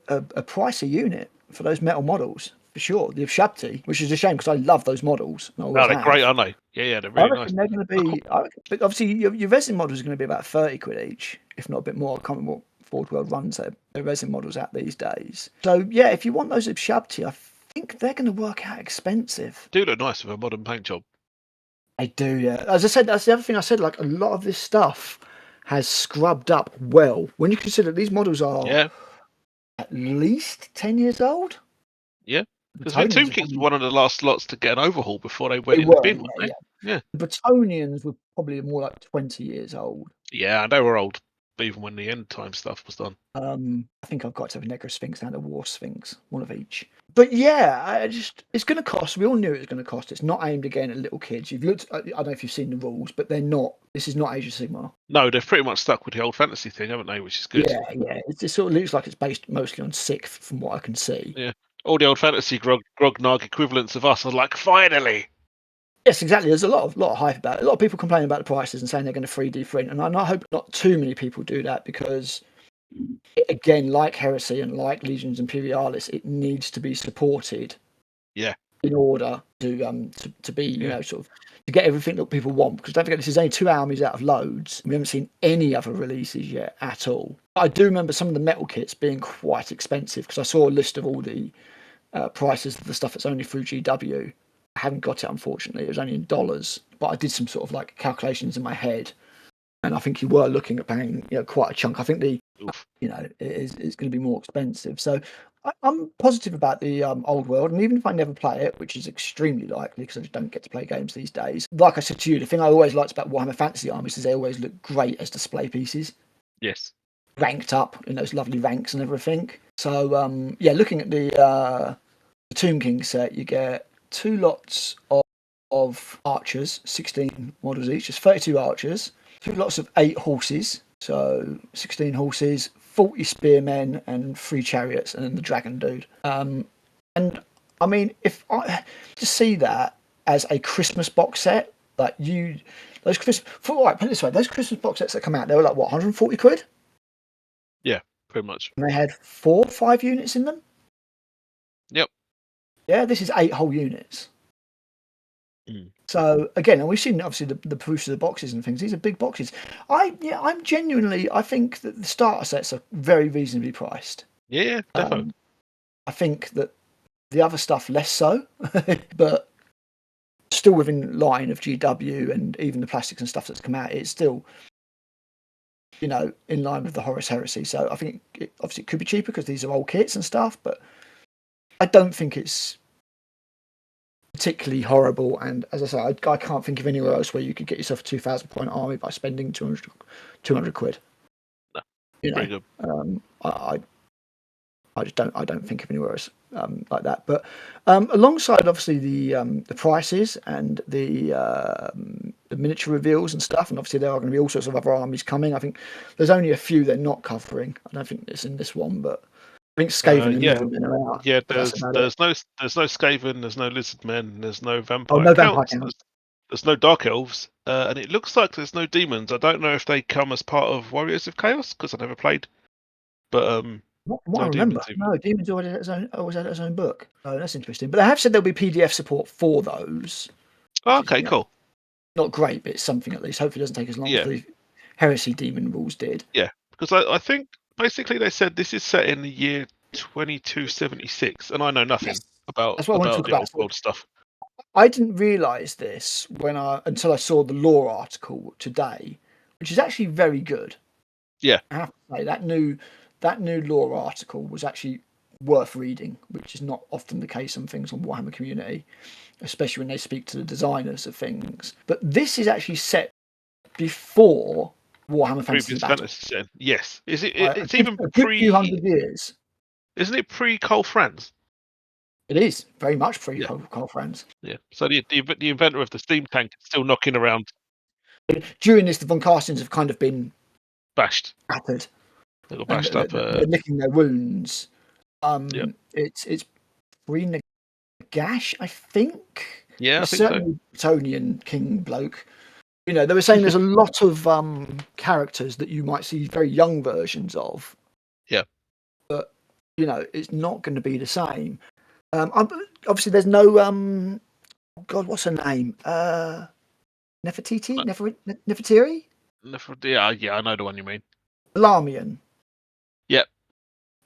a pricey unit for those metal models. For sure, the Ushabti, which is a shame because I love those models. No, they're great, aren't they? Yeah, they're really nice. They're going to be, but obviously your resin models are going to be about 30 quid each, if not a bit more. I can't remember what Forge World runs their resin models out these days. So if you want those Ushabti, I think they're going to work out expensive. They do look nice with a modern paint job. They do, yeah. As I said, that's the other thing I said. Like a lot of this stuff has scrubbed up well. When you consider these models are at least 10 years old. Yeah. Because the Tomb Kings were one of the last lots to get an overhaul before they went in the bin, weren't they? Yeah. The Bretonians were probably more like 20 years old. Yeah, they were old, even when the end time stuff was done. I think I've got to have a Necrosphinx and a War Sphinx, one of each. But it's going to cost. We all knew it was going to cost. It's not aimed again at little kids. You've looked. I don't know if you've seen the rules, but they're not. This is not Age of Sigmar. No, they've pretty much stuck with the old fantasy thing, haven't they? Which is good. Yeah. It sort of looks like it's based mostly on Sixth, from what I can see. Yeah. All the old fantasy grognarg equivalents of us are like, finally. Yes, exactly. There's a lot of hype about it. A lot of people complaining about the prices and saying they're going to 3D print, and I hope not too many people do that because, again, like Heresy and like Legions Imperialis, it needs to be supported. Yeah. In order to be sort of to get everything that people want, because don't forget this is only 2 armies out of loads. We haven't seen any other releases yet at all. I do remember some of the metal kits being quite expensive because I saw a list of all the prices of the stuff that's only through GW. I haven't got it, unfortunately. It was only in dollars, but I did some sort of like calculations in my head and I think you were looking at paying quite a chunk. I think Oof. it's going to be more expensive. So I'm positive about the old world, and even if I never play it, which is extremely likely because I just don't get to play games these days. Like I said to you, the thing I always liked about Warhammer Fantasy Armies is they always look great as display pieces. Yes. Ranked up in those lovely ranks and everything. So looking at the Tomb King set, you get 2 lots of archers, 16 models each, just 32 archers, 2 lots of 8 horses, so 16 horses, 40 spearmen, and 3 chariots, and then the dragon dude. And I mean, if I just see that as a Christmas box set, like those Christmas, put it this way, those Christmas box sets that come out, they were like what, 140 quid? Yeah, pretty much. And they had 4 or 5 units in them. Yep. Yeah, this is 8 whole units. Mm. So again, and we've seen obviously the proofs of the boxes and things. These are big boxes. I think that the starter sets are very reasonably priced. Yeah, definitely. I think that the other stuff less so, but still within line of GW and even the plastics and stuff that's come out. It's still, in line with the Horus Heresy. So I think obviously it could be cheaper because these are old kits and stuff, but I don't think it's particularly horrible. And as I say, I can't think of anywhere else where you could get yourself a 2,000 point army by spending 200 quid. No, pretty good. I just don't think of anywhere else like that. But alongside obviously the prices and the miniature reveals and stuff, and obviously there are going to be all sorts of other armies coming. I think there's only a few they're not covering. I don't think it's in this one, but I think Skaven and Lizardmen are out. Yeah, there's no Skaven, there's no Lizardmen, there's no Vampire no Vampire Counts, Counts. there's no Dark Elves, and it looks like there's no Demons. I don't know if they come as part of Warriors of Chaos because I never played, but What no I remember, Demons always had its own book. Oh, that's interesting. But they have said there'll be PDF support for those. Oh, okay, cool. Not great, but it's something at least. Hopefully, it doesn't take as long as the Heresy Demon rules did. Yeah, because I think basically they said this is set in the year 2276, and I know nothing about That's what I want to talk the about. old world stuff. I didn't realise this until I saw the lore article today, which is actually very good. Yeah, I have to say that new lore article was actually worth reading, which is not often the case on things on Warhammer Community, especially when they speak to the designers of things. But this is actually set before Warhammer Fantasy Battle. Yes, is it? It's even pre. Few hundred years. Isn't it pre Cole Franz? It is very much pre Cole Franz. Yeah. So the inventor of the steam tank is still knocking around. During this, the von Carstens have kind of been bashed. Battered. They got bashed up. They're licking their wounds. It's Breen Gash, I think. Yeah, I think so. Bretonian king bloke. They were saying there's a lot of characters that you might see very young versions of. Yeah. But it's not going to be the same. Obviously, there's no God, what's her name? Nefertiti? Nefertiri? Yeah, I know the one you mean. Larmian. Yep.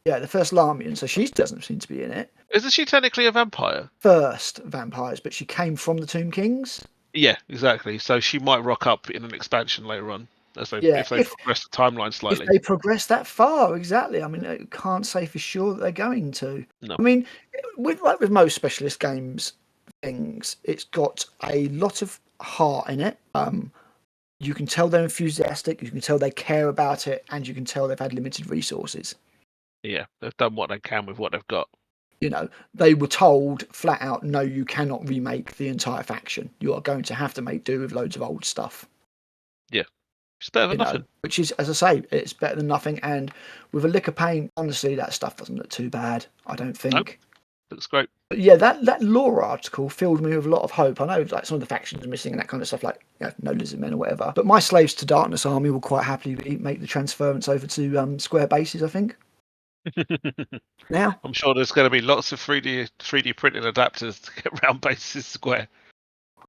Yeah, the first Larmian. So she doesn't seem to be in it. Isn't she technically a vampire? First vampires, but she came from the Tomb Kings. Yeah, exactly. So she might rock up in an expansion later on, if they progress the timeline slightly. If they progress that far, exactly. I mean, I can't say for sure that they're going to. No. I mean, with most specialist games things, it's got a lot of heart in it. You can tell they're enthusiastic, you can tell they care about it, and you can tell they've had limited resources. Yeah, they've done what they can with what they've got. They were told flat out, no, you cannot remake the entire faction. You are going to have to make do with loads of old stuff. Yeah, it's better than nothing. Which is, as I say, it's better than nothing. And with a lick of paint, honestly, that stuff doesn't look too bad, I don't think. Nope. Looks great. But yeah, that lore article filled me with a lot of hope. I know like some of the factions are missing and that kind of stuff, like no Lizardmen or whatever. But my Slaves to Darkness army will quite happily make the transference over to square bases, I think. Now, I'm sure there's going to be lots of 3D printing adapters to get round bases square.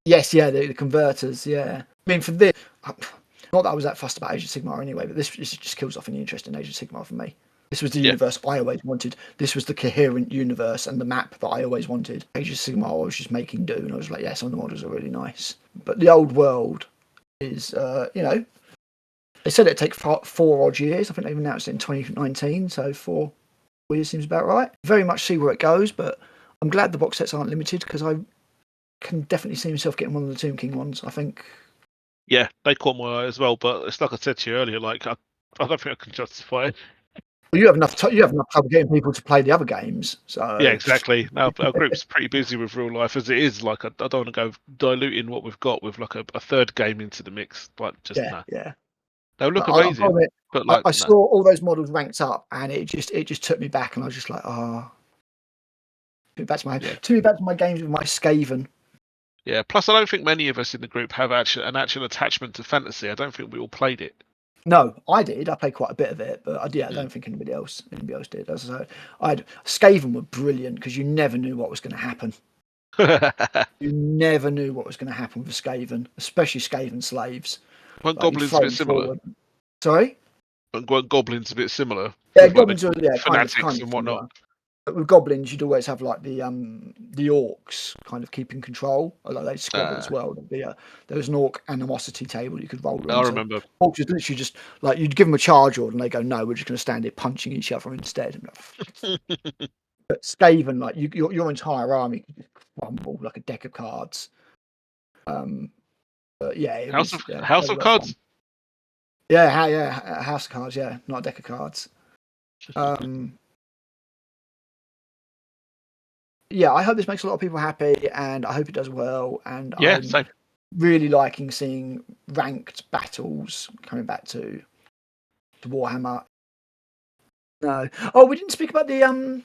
Yes, yeah, the converters, yeah. I mean, for this, not that I was that fussed about Age of Sigmar anyway, but this just kills off any interest in Age of Sigmar for me. This was the universe I always wanted. This was the coherent universe and the map that I always wanted. Age of Sigmar, I was just making do, and I was like, yeah, some of the models are really nice. But the old world is, They said it'd take 4 odd years. I think they've announced it in 2019, so 4 years seems about right. Very much see where it goes, but I'm glad the box sets aren't limited because I can definitely see myself getting one of the Tomb King ones. I think. Yeah, they caught my eye as well, but it's like I said to you earlier. Like I don't think I can justify it. Well, you have enough trouble getting people to play the other games. So Yeah, exactly. Now our group's pretty busy with real life as it is. Like I don't want to go diluting what we've got with like a third game into the mix. Like just yeah, nah. yeah. They'll look But I'll amazing, admit, but like I nah. saw all those models ranked up, and it just took me back, and I was just like, oh. Took me back to my games with my Skaven. Yeah. Plus, I don't think many of us in the group have an actual attachment to fantasy. I don't think we all played it. No, I did. I played quite a bit of it, but I don't think anybody else did. As I said, Skaven were brilliant because you never knew what was going to happen. You never knew what was going to happen with Skaven, especially Skaven slaves. Weren't Like, you'd goblins throw a bit them similar? forward. Sorry? Weren't goblins a bit similar? Yeah, With like goblins are fanatics kind of and whatnot. similar. But with goblins, you'd always have like the orcs kind of keeping control. Although they squabble as well. There was an orc animosity table you could roll them. I remember. Orcs was literally just like you'd give them a charge order and they go, no, we're just going to stand here punching each other instead. But Skaven, like your entire army could just crumble like a deck of cards. But yeah, it House was House of Cards. fun. Yeah, House of Cards. Yeah, not a deck of cards. Yeah, I hope this makes a lot of people happy, and I hope it does well. And Yeah, I'm same. really liking seeing ranked battles coming back to Warhammer. No, we didn't speak about the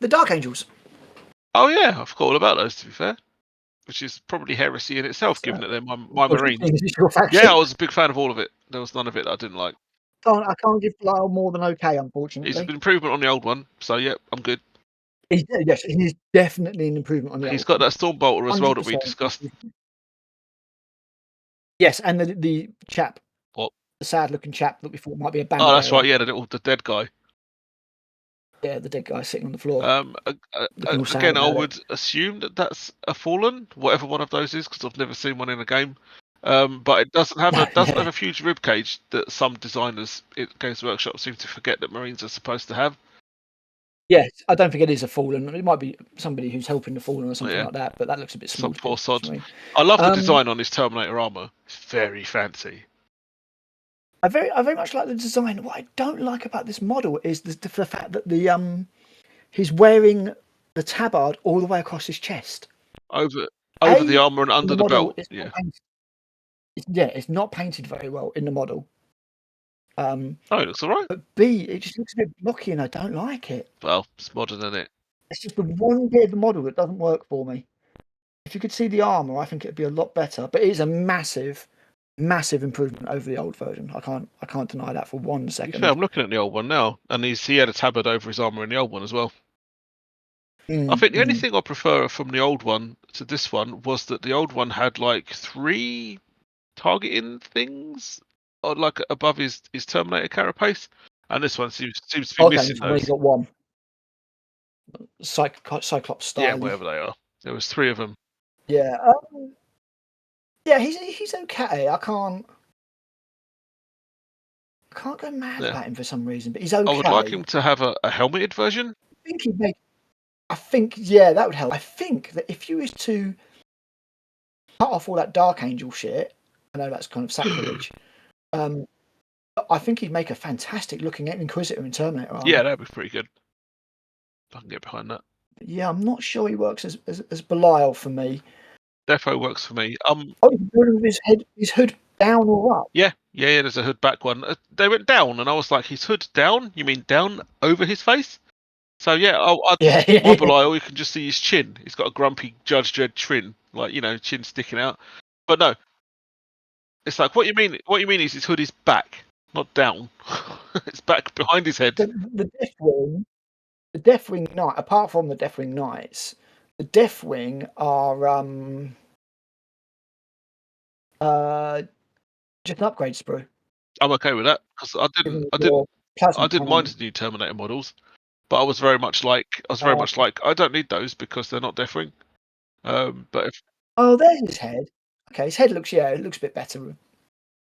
Dark Angels. Oh yeah, I've forgot all about those. To be fair, which is probably heresy in itself, given that they're my Marines. Yeah, I was a big fan of all of it. There was none of it that I didn't like. I can't give Lyle more than okay, He's unfortunately. an improvement on the old one, so yeah, I'm good. Yes, he's definitely an improvement on the He's old got one. that Stormbolter as well that we 100%. discussed. Yes, and the chap, What? the sad-looking chap that we thought might be a bandit. Oh, that's right. Yeah, the dead guy. Yeah, the dead guy sitting on the floor. Again, I would assume that that's a fallen, whatever one of those is, because I've never seen one in a game. But it doesn't have a huge rib cage that some designers at Games Workshop seem to forget that Marines are supposed to have. Yes, I don't think it is a fallen. It might be somebody who's helping the fallen or something like that, but that looks a bit small. Some poor sod. To me. I love the design on his Terminator armor. It's very fancy. I very much like the design. What I don't like about this model is the fact that he's wearing the tabard all the way across his chest. Over the armor and under the belt. Yeah. It's not painted very well in the model. It looks alright. But B, it just looks a bit blocky, and I don't like it. Well, it's modern, isn't it? It's just the one bit of the model that doesn't work for me. If you could see the armor, I think it'd be a lot better. But it is a massive improvement over the old version. I can't deny that for 1 second. I'm looking at the old one now, and he had a tabard over his armor in the old one as well. I think the only thing I prefer from the old one to this one was that the old one had like 3 targeting things, or like above his Terminator carapace, and this one seems to be missing those. He's got 1. Cyclops style. Yeah, whatever they are. There was 3 of them. Yeah. Yeah, he's okay. I can't go mad about him for some reason, but he's okay. I would like him to have a helmeted version. I think that would help. I think that if you was to cut off all that Dark Angel shit, I know that's kind of sacrilege. I think he'd make a fantastic looking Inquisitor in Terminator armor. Yeah, that'd be pretty good. I can get behind that. Yeah, I'm not sure he works as Belial for me. Defo works for me. His hood down or up? Yeah. There's a hood back one. They went down, and I was like, his hood down? You mean down over his face? So yeah, my Belial, you can just see his chin. He's got a grumpy Judge Dredd chin, like chin sticking out. But no, it's like what you mean. What you mean is his hood is back, not down. It's back behind his head. The Deathwing Knight. Apart from the Deathwing Knights, the Deathwing are just an upgrade sprue. I'm okay with that because I didn't mind the new Terminator models, but I was very much like I don't need those because they're not Deathwing. But if there's his head. Okay, his head looks a bit better.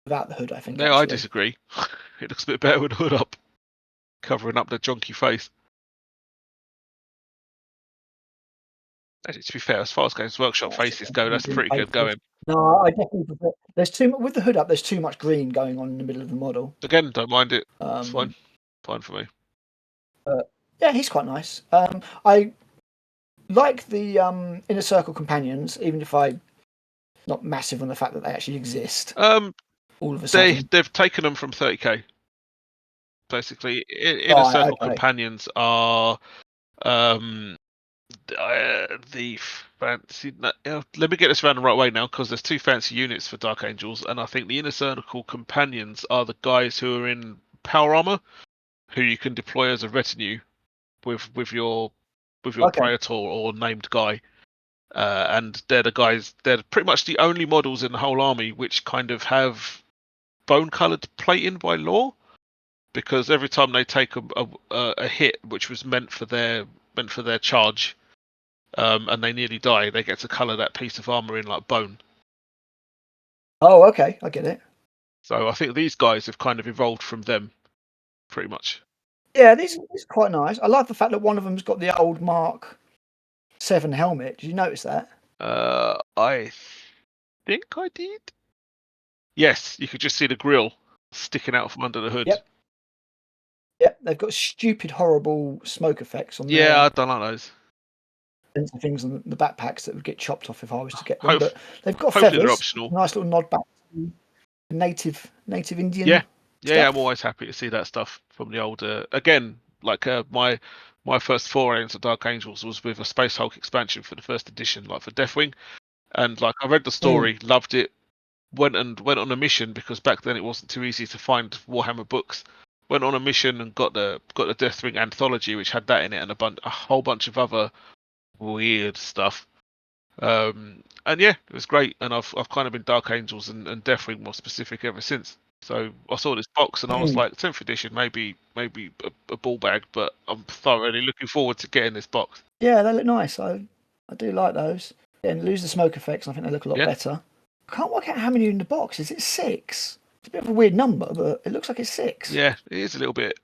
without the hood, I think. No, I actually. disagree. It looks a bit better with the hood up, covering up the jonky face. Actually, to be fair, as far as Games Workshop faces go, that's pretty good going. No, I definitely prefer. There's with the hood up. There's too much green going on in the middle of the model. Again, don't mind it. It's fine. Fine for me. Yeah, he's quite nice. I like the Inner Circle companions, even if I'm not massive on the fact that they actually exist. All of a sudden, they've taken them from 30k. Basically, Inner Circle companions are the fancy. Let me get this around the right way now, because there's two fancy units for Dark Angels, and I think the Inner Circle companions are the guys who are in power armor, who you can deploy as a retinue with your Praetor or named guy. And they're the guys. They're pretty much the only models in the whole army which kind of have bone-colored plating by law, because every time they take a hit which was meant for their charge, and they nearly die, they get to colour that piece of armor in like bone. Oh, okay, I get it. So I think these guys have kind of evolved from them, pretty much. Yeah, these are quite nice. I like the fact that one of them's got the old Mark 7 helmet. Did you notice that? I think I did. Yes, you could just see the grill sticking out from under the hood. Yep, they've got stupid, horrible smoke effects on Yeah, I don't like those. And things on the backpacks that would get chopped off if I was to get them. But they've got hopefully feathers. They're optional. Nice little nod back to native Indian. Yeah, I'm always happy to see that stuff from the old. Again, like my first foray into Dark Angels was with a Space Hulk expansion for the first edition, like for Deathwing, and like I read the story, loved it, went on a mission, because back then it wasn't too easy to find Warhammer books. Went on a mission and got the Deathwing anthology, which had that in it, and a whole bunch of other weird stuff. And yeah, it was great, and I've kind of been Dark Angels and Deathwing more specific ever since. So I saw this box and I was like, 10th edition, maybe a ball bag, but I'm thoroughly looking forward to getting this box. Yeah, they look nice. I do like those. And lose the smoke effects, and I think they look a lot better. I can't work out how many are in the box. Is it 6? It's a bit of a weird number, but it looks like it's 6. Yeah, it is a little bit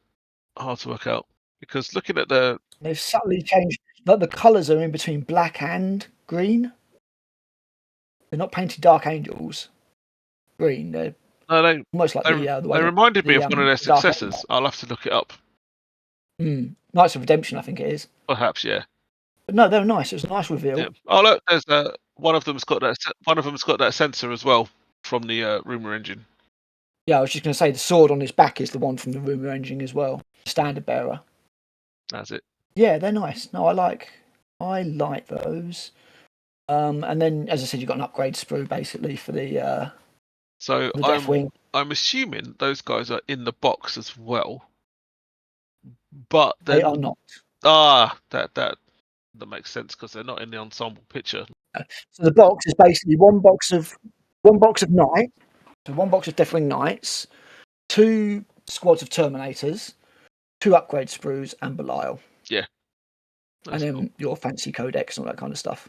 hard to work out, because looking at they've subtly changed. Like the colours are in between black and green. They're not painted Dark Angels green. They're almost like the way they reminded me of one of their successors. I'll have to look it up. Knights of Redemption, I think it is. Perhaps, yeah. But no, they're nice. It was a nice reveal. Yeah. Oh look, there's one of them's got that sensor as well from the Rumor Engine. Yeah, I was just going to say the sword on his back is the one from the Rumor Engine as well. Standard bearer. That's it. Yeah, they're nice. No, I like those. And then, as I said, you've got an upgrade sprue basically for the. So the Deathwing. I'm assuming those guys are in the box as well, but they are not. That makes sense, because they're not in the ensemble picture. So the box is basically one box of Knights, so one box of Deathwing Knights, 2 squads of Terminators, 2 upgrade sprues, and Belial. Yeah. And then your fancy codex and all that kind of stuff.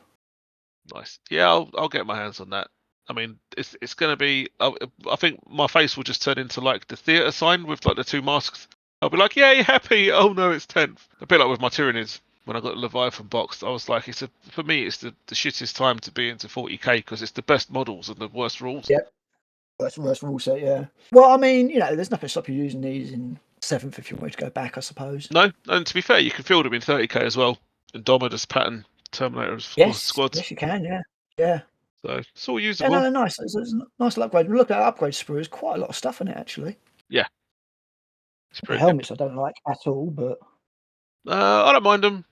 Nice. Yeah, I'll get my hands on that. I mean, it's going to be. I think my face will just turn into like the theatre sign with like the 2 masks. I'll be like, yay, happy! Oh no, it's 10th. A bit like with my Tyranids. When I got the Leviathan box, I was like, for me, it's the shittest time to be into 40k, because it's the best models and the worst rules. Yep. That's the worst rule set, yeah. Well, I mean, there's nothing to stop you using these in 7th if you want to go back, I suppose. No, and to be fair, you can field them in 30k as well. Indomitus pattern Terminators squads. Yes, you can, yeah. Yeah. So it's all usable. Yeah, no, nice. It's a nice little upgrade. Look at that upgrade sprue. There's quite a lot of stuff in it, actually. Yeah. The helmets I don't like at all, but I don't mind them.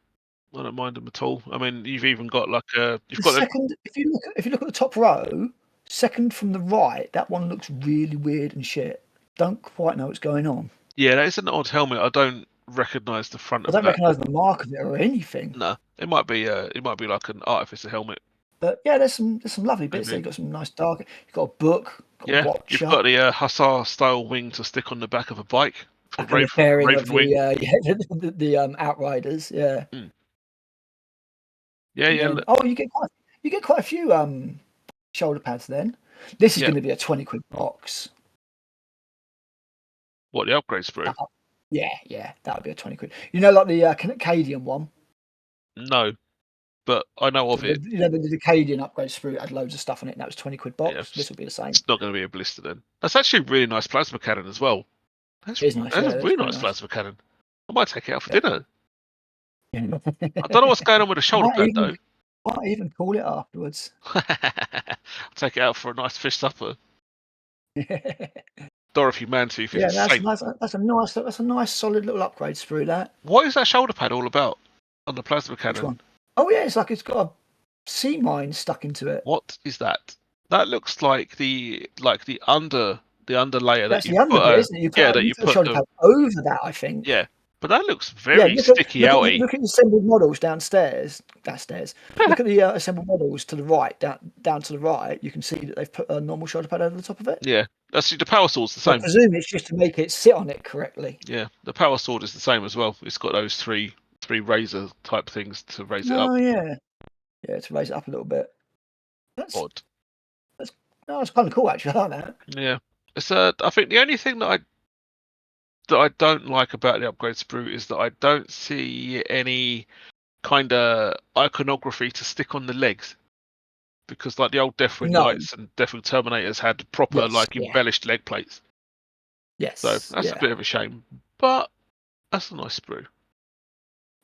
I don't mind them at all. I mean, you've even got like second. If you look at the top row, second from the right, that one looks really weird and shit. Don't quite know what's going on. Yeah, that is an odd helmet. I don't recognise the front of that. I don't recognise the mark of it or anything. No, it might be like an artificer helmet. But yeah, there's some lovely bits there. You've got some nice dark. You've got a book. A watcher. You've got the Hussar style wing to stick on the back of a bike. For Raven wing. The Outriders. Yeah. Yeah. Then, you get quite a few shoulder pads. Then this is going to be a 20 quid box. What, the upgrade sprue? Yeah, that would be a 20 quid. You know, like the Canadian one. No, but I know of it. You know, the Canadian upgrade sprue had loads of stuff on it, and that was 20 quid box. Yeah, This will be the same. it's not going to be a blister then. That's actually a really nice plasma cannon as well. It is nice. That's Yeah, a it's really quite nice nice. plasma cannon. I might take it out for Yeah. dinner. I I don't know what's going on with the shoulder pad though. Might even call it afterwards. I'll take it out for a nice fish supper. Dorothy Mantooth is Yeah, a saint. that's a nice solid little upgrade sprue. That. What is that shoulder pad all about on the plasma Which cannon? one? Oh yeah, it's like it's got a sea mine stuck into it. What is that? That looks like the underlayer That's that you the under put. bit, isn't it? You put You the put shoulder the pad over that, I think. yeah. But that looks Yeah, very sticky outy. look at the assembled models downstairs. Look at the assembled models to the right, down to the right. You can see that they've put a normal shoulder pad over the top of it. Yeah, that's the power sword's the So I same. presume it's just to make it sit on it correctly. Yeah, the power sword is the same as well. It's got those three razor type things to raise it up. Oh yeah, to raise it up a little bit. That's Odd. that's kind of cool actually. I like that. Yeah, it's I think the only thing that I don't like about the upgrade sprue is that I don't see any kind of iconography to stick on the legs, because like the old Deathwing No. Knights and Deathwing Terminators had proper embellished leg plates. Yes. So that's a bit of a shame, but that's a nice sprue.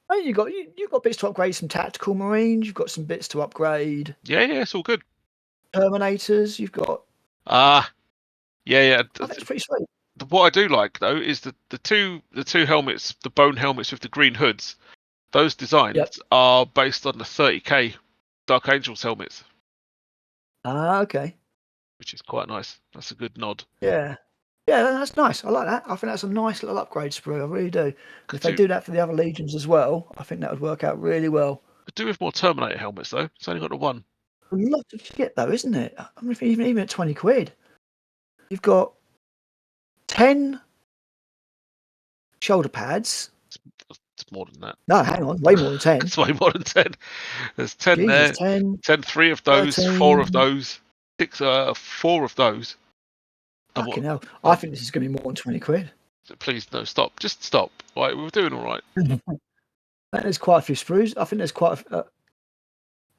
Oh, you've got bits to upgrade some tactical marines. You've got some bits to upgrade. Yeah, it's all good. Terminators. You've got. Yeah. I think it's pretty sweet. What I do like though is the two helmets, the bone helmets with the green hoods. Those designs are based on the 30k Dark Angels helmets. Okay. Which is quite nice. That's a good nod. Yeah, that's nice. I like that. I think that's a nice little upgrade sprue. I really do. If they do that for the other legions as well, I think that would work out really well. Could do with more Terminator helmets though. It's only got the one. A lot of shit though, isn't it? I mean, even at 20 quid, you've got 10 shoulder pads. It's more than that. No, hang on, way more than 10. It's way more than 10. There's 10 there. 10, 3 of those, 13. 4 of those, 6, 4 of those. Fucking hell! I think this is going to be more than 20 quid. Please, no, stop. Just stop. Right, we're doing all right. There's quite a few sprues. I think there's quite a.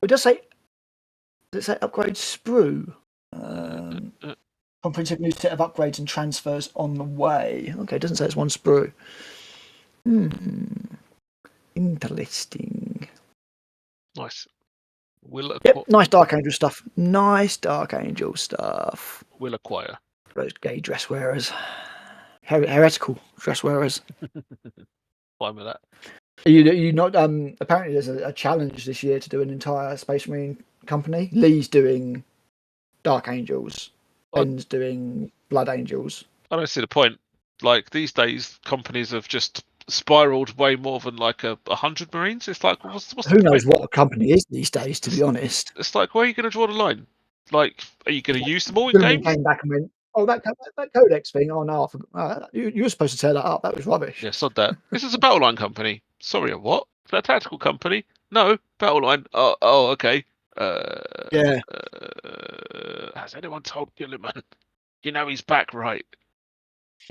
It does say. Does it say upgrade sprue? Comprehensive new set of upgrades and transfers on the way. Okay, it doesn't say it's one sprue. Interesting. Nice. Nice Dark Angel stuff. We'll acquire. Those gay dress wearers. Heretical dress wearers. Fine with that. You not apparently there's a challenge this year to do an entire Space Marine company. Lee's doing Dark Angels. Ben's doing Blood Angels. I don't see the point. Like these days, companies have just spiraled way more than like 100 Marines. It's like what's who knows what a company is these days? To be honest, it's like where are you going to draw the line? Like, are you going to use them all in games? Came back and went, oh, that codex thing. Oh no, I forgot. You were supposed to tear that up. That was rubbish. Yeah, sod that. This is a battle line company. Sorry, a what? Is that a tactical company? No, battle line. Oh, okay. Has anyone told Gilliman? You know he's back, right?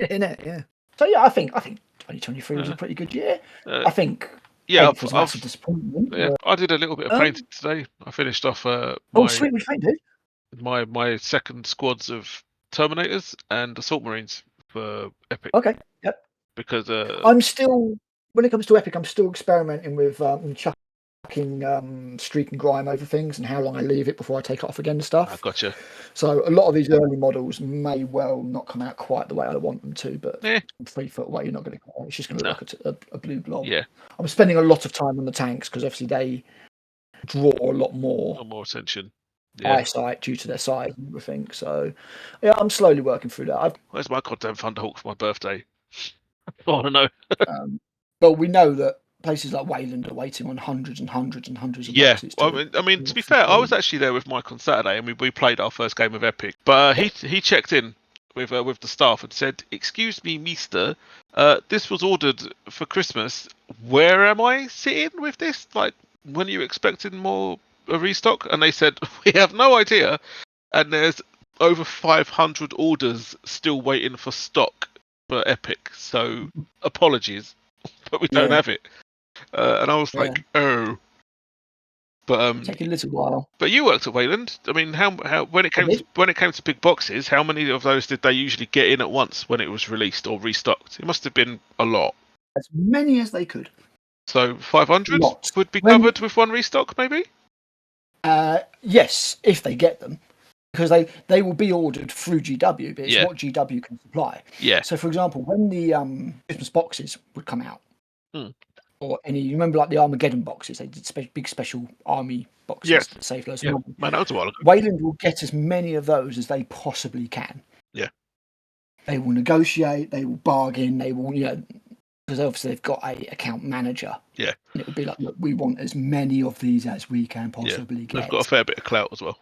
Innit? Yeah. So yeah, I think 2023 was a pretty good year. I think. Yeah, was a massive disappointment. Yeah, I did a little bit of painting today. I finished off. Sweet, we painted. My second squads of Terminators and Assault Marines for Epic. Okay. Yep. Because I'm still, when it comes to Epic, I'm still experimenting with chucking streak and grime over things and how long I leave it before I take it off again and stuff. I gotcha. So a lot of these early models may well not come out quite the way I want them to, but 3 foot away, you're not going to. It's just going to look like a blue blob. Yeah. I'm spending a lot of time on the tanks because obviously they draw a lot more attention. Eyesight due to their size and everything. So yeah, I'm slowly working through that. Where's my goddamn Thunderhawk for my birthday? I want to know. Well, we know that places like Wayland are waiting on hundreds and hundreds and hundreds of boxes. I mean, to be fair, I was actually there with Mike on Saturday, and we played our first game of Epic. But he checked in with the staff and said, "Excuse me, Mister, this was ordered for Christmas. Where am I sitting with this? Like, when are you expecting more a restock?" And they said, "We have no idea, and there's over 500 orders still waiting for stock." for Epic, so apologies, but we don't have it. And I was like, oh. But take a little while. But you worked at Wayland. I mean, how when it came to big boxes, how many of those did they usually get in at once when it was released or restocked? It must have been a lot. As many as they could. So 500 Lots. would be covered with one restock, maybe? Yes, if they get them. Because they will be ordered through GW, but it's what GW can supply. Yeah. So, for example, when the Christmas boxes would come out, or you remember like the Armageddon boxes, they did big special army boxes that saved loads of money. Man, that was a while ago. Wayland will get as many of those as they possibly can. Yeah. They will negotiate, they will bargain, they will, because obviously they've got a account manager. Yeah. And it would be like, look, we want as many of these as we can possibly get. They've got a fair bit of clout as well.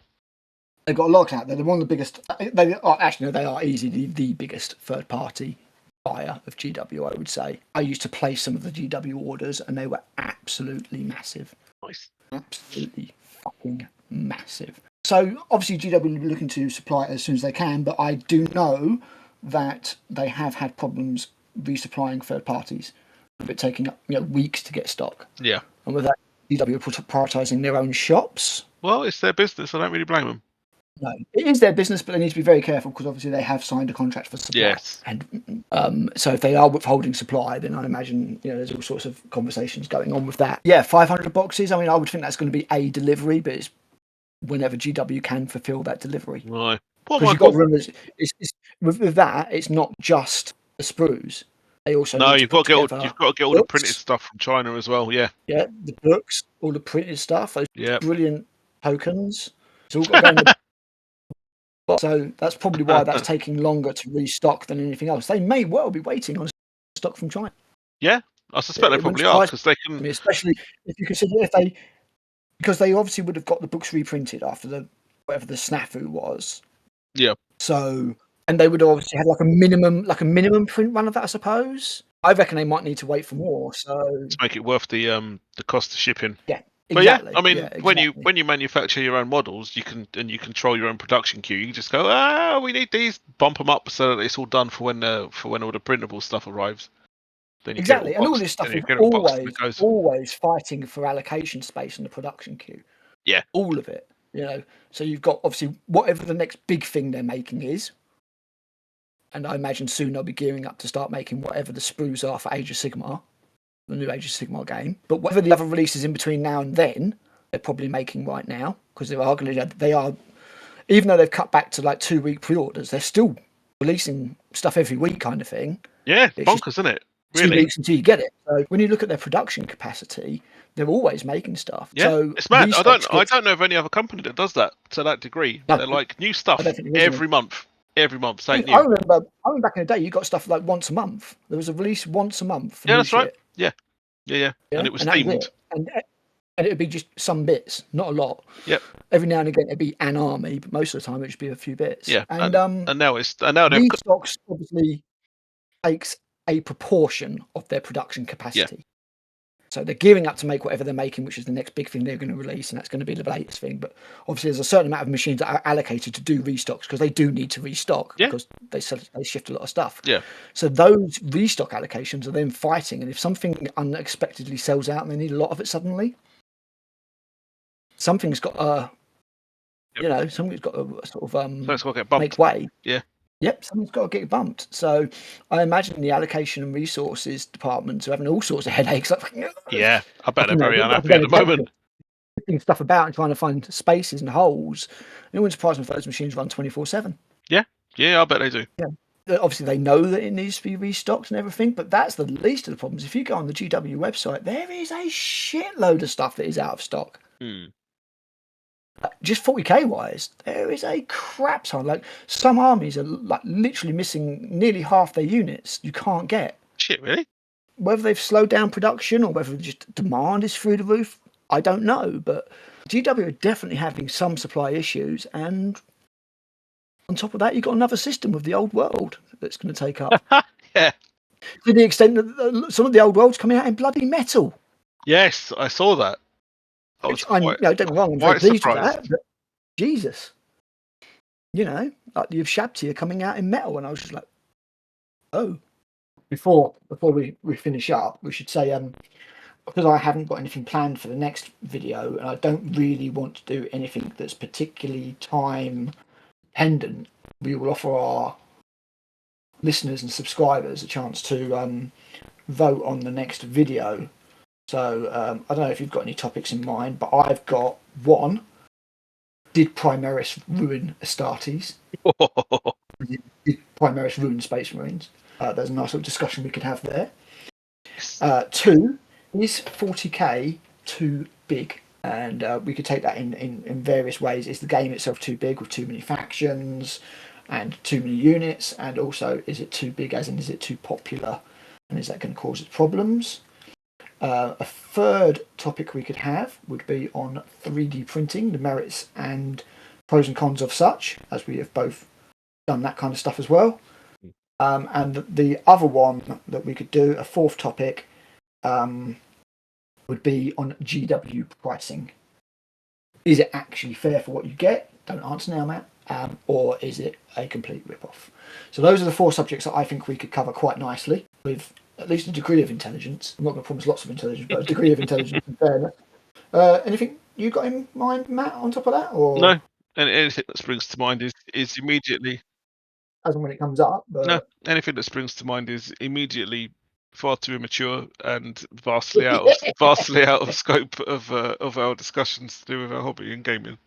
They've got a lot of clout. They're one of the biggest. They are easily the biggest third-party buyer of GW, I would say. I used to place some of the GW orders, and they were absolutely massive. Nice. Absolutely fucking massive. So obviously GW will be looking to supply it as soon as they can, but I do know that they have had problems resupplying third parties, with it taking up weeks to get stock. Yeah. And with that, GW are prioritising their own shops. Well, it's their business. I don't really blame them. No, it is their business, but they need to be very careful because obviously they have signed a contract for supply. Yes. And so if they are withholding supply, then I imagine there's all sorts of conversations going on with that. Yeah, 500 boxes. I mean, I would think that's going to be a delivery, but it's whenever GW can fulfil that delivery. Right. Because you've got to remember, with that, it's not just the sprues. They also you've got to get all the printed stuff from China as well. Yeah. Yeah, the books, all the printed stuff, those brilliant tokens. It's all got to go in the So that's probably why that's taking longer to restock than anything else. They may well be waiting on stock from China. Yeah, I suspect they probably are because they can. I mean, especially if you consider because they obviously would have got the books reprinted after whatever the snafu was. Yeah. So, and they would obviously have like a minimum print run of that, I suppose. I reckon they might need to wait for more. So to make it worth the cost of shipping. Yeah. But exactly. I mean, when you manufacture your own models, you control your own production queue. You can just go, we need these, bump them up so that it's all done for when all the printable stuff arrives. Then you exactly, get and all this stuff is always fighting for allocation space in the production queue. Yeah, all of it. So you've got obviously whatever the next big thing they're making is, and I imagine soon they'll be gearing up to start making whatever the sprues are for Age of Sigmar. The new Age of Sigmar game, but whatever the other releases in between now and then, they're probably making right now because they are, even though they've cut back to like 2-week pre-orders, they're still releasing stuff every week, kind of thing. Yeah, it's bonkers, isn't it? Really? 2 weeks until you get it. So when you look at their production capacity, they're always making stuff. Yeah, so it's mad. I don't know of any other company that does that to that degree. No, they're like new stuff every month. Every month, same new. I remember back in the day, you got stuff like once a month. There was a release once a month. Yeah, that's right. Yeah. And it was themed. And it would be just some bits, not a lot. Yep. Every now and again, it'd be an army, but most of the time, it'd just be a few bits. Yeah. And now restocks obviously takes a proportion of their production capacity. Yeah. So they're gearing up to make whatever they're making, which is the next big thing they're going to release, and that's going to be the latest thing. But obviously, there's a certain amount of machines that are allocated to do restocks because they do need to restock because they shift a lot of stuff. Yeah. So those restock allocations are then fighting, and if something unexpectedly sells out and they need a lot of it suddenly, something's got something's got to sort of it's got to get bumped. make way. Yeah. Yep, something's got to get bumped. So I imagine the allocation and resources departments are having all sorts of headaches. Yeah, I bet they're very unhappy at the moment. Picking stuff about and trying to find spaces and holes. It wouldn't surprise me if those machines run 24/7. Yeah, I bet they do. Yeah, obviously they know that it needs to be restocked and everything, but that's the least of the problems. If you go on the GW website, there is a shitload of stuff that is out of stock. Just 40k wise, there is a crap ton. Like some armies are like literally missing nearly half their units. You can't get. Shit, really? Whether they've slowed down production or whether just demand is through the roof, I don't know. But GW are definitely having some supply issues, and on top of that, you've got another system with the old world that's going to take up. Yeah. To the extent that some of the old world's coming out in bloody metal. Yes, I saw that. Don't get me wrong, I'm very pleased with that. But Jesus, like the Shabti are coming out in metal, and I was just like, oh, before we finish up, we should say because I haven't got anything planned for the next video, and I don't really want to do anything that's particularly time dependent, we will offer our listeners and subscribers a chance to vote on the next video. So I don't know if you've got any topics in mind, but I've got one. Did Primaris ruin Astartes? Did Primaris ruin Space Marines? There's a nice little discussion we could have there. 2, is 40k too big? And we could take that in various ways. Is the game itself too big with too many factions and too many units? And also, is it too big as in is it too popular? And is that going to cause its problems? A third topic we could have would be on 3D printing, the merits and pros and cons of such, as we have both done that kind of stuff as well. And the other one that we could do, a fourth topic, would be on GW pricing. Is it actually fair for what you get? Don't answer now, Matt. Or is it a complete rip-off? So those are the 4 subjects that I think we could cover quite nicely with at least a degree of intelligence. I'm not going to promise lots of intelligence, but a degree of intelligence and fairness. Anything you got in mind, Matt, on top of that? Or no, and anything that springs to mind is immediately... as and when it comes up. But... no, anything that springs to mind is immediately far too immature and vastly out of scope of our discussions to do with our hobby and gaming.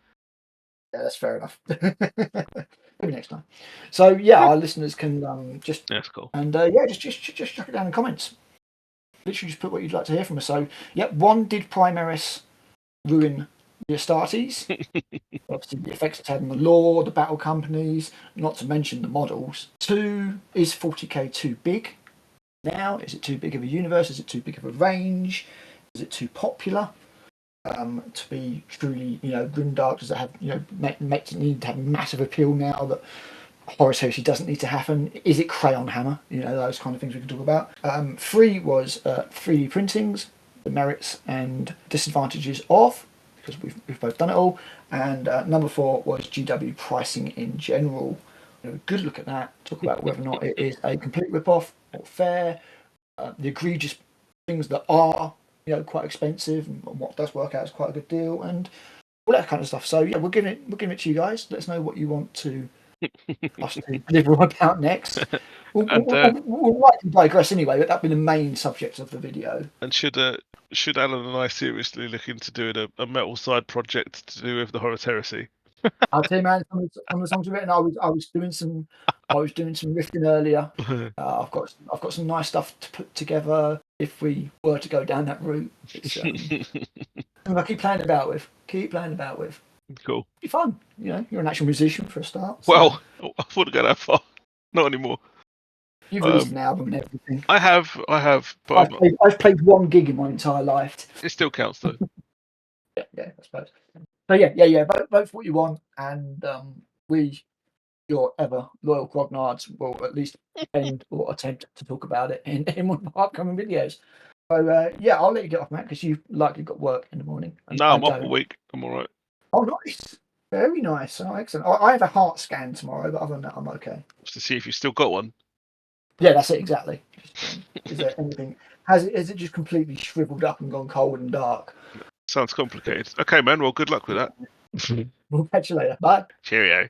Yeah, that's fair enough. Maybe next time. So yeah, our listeners can just that's cool. And just chuck it down in comments. Literally just put what you'd like to hear from us. So yeah, 1, did Primaris ruin the Astartes? Obviously the effects it's had on the lore, the battle companies, not to mention the models. 2, is 40k too big? Now, is it too big of a universe? Is it too big of a range? Is it too popular to be truly, grimdark? Does it have, make it need to have massive appeal now that Horus Heresy doesn't need to happen? Is it Crayon Hammer? Those kind of things we can talk about. 3 was 3D printings, the merits and disadvantages of, because we've both done it all. And number 4 was GW pricing in general. Good look at that. Talk about whether or not it is a complete rip-off or fair. The egregious things that are, quite expensive, and what does work out is quite a good deal, and all that kind of stuff. So yeah, we're giving it to you guys. Let us know what you want to us to deliver about next. We'll likely digress anyway, but that'll be the main subject of the video. And should Alan and I seriously look into doing a metal side project to do with the Horus Heresy? I'll tell you, man, on the songs we've written, I was doing some riffing earlier. I've got some nice stuff to put together if we were to go down that route. It's, I keep playing about with. Cool. It'd be fun. You're an actual musician for a start. So. Well, I wouldn't go that far. Not anymore. You've released an album and everything. I have. But I've played 1 gig in my entire life. It still counts, though. yeah, I suppose. So yeah. Vote for what you want, and we, your ever loyal grognards, will at least end or attempt to talk about it in one of our upcoming videos. So I'll let you get off, Matt, because you've likely got work in the morning. No, I'm off a week. I'm all right. Oh, nice. Very nice. Oh, excellent. I have a heart scan tomorrow, but other than that, I'm okay. Just to see if you've still got one. Yeah, that's it, exactly. Is there anything? Has it just completely shriveled up and gone cold and dark? Sounds complicated. Okay, man. Well, good luck with that. We'll catch you later. Bye. Cheerio.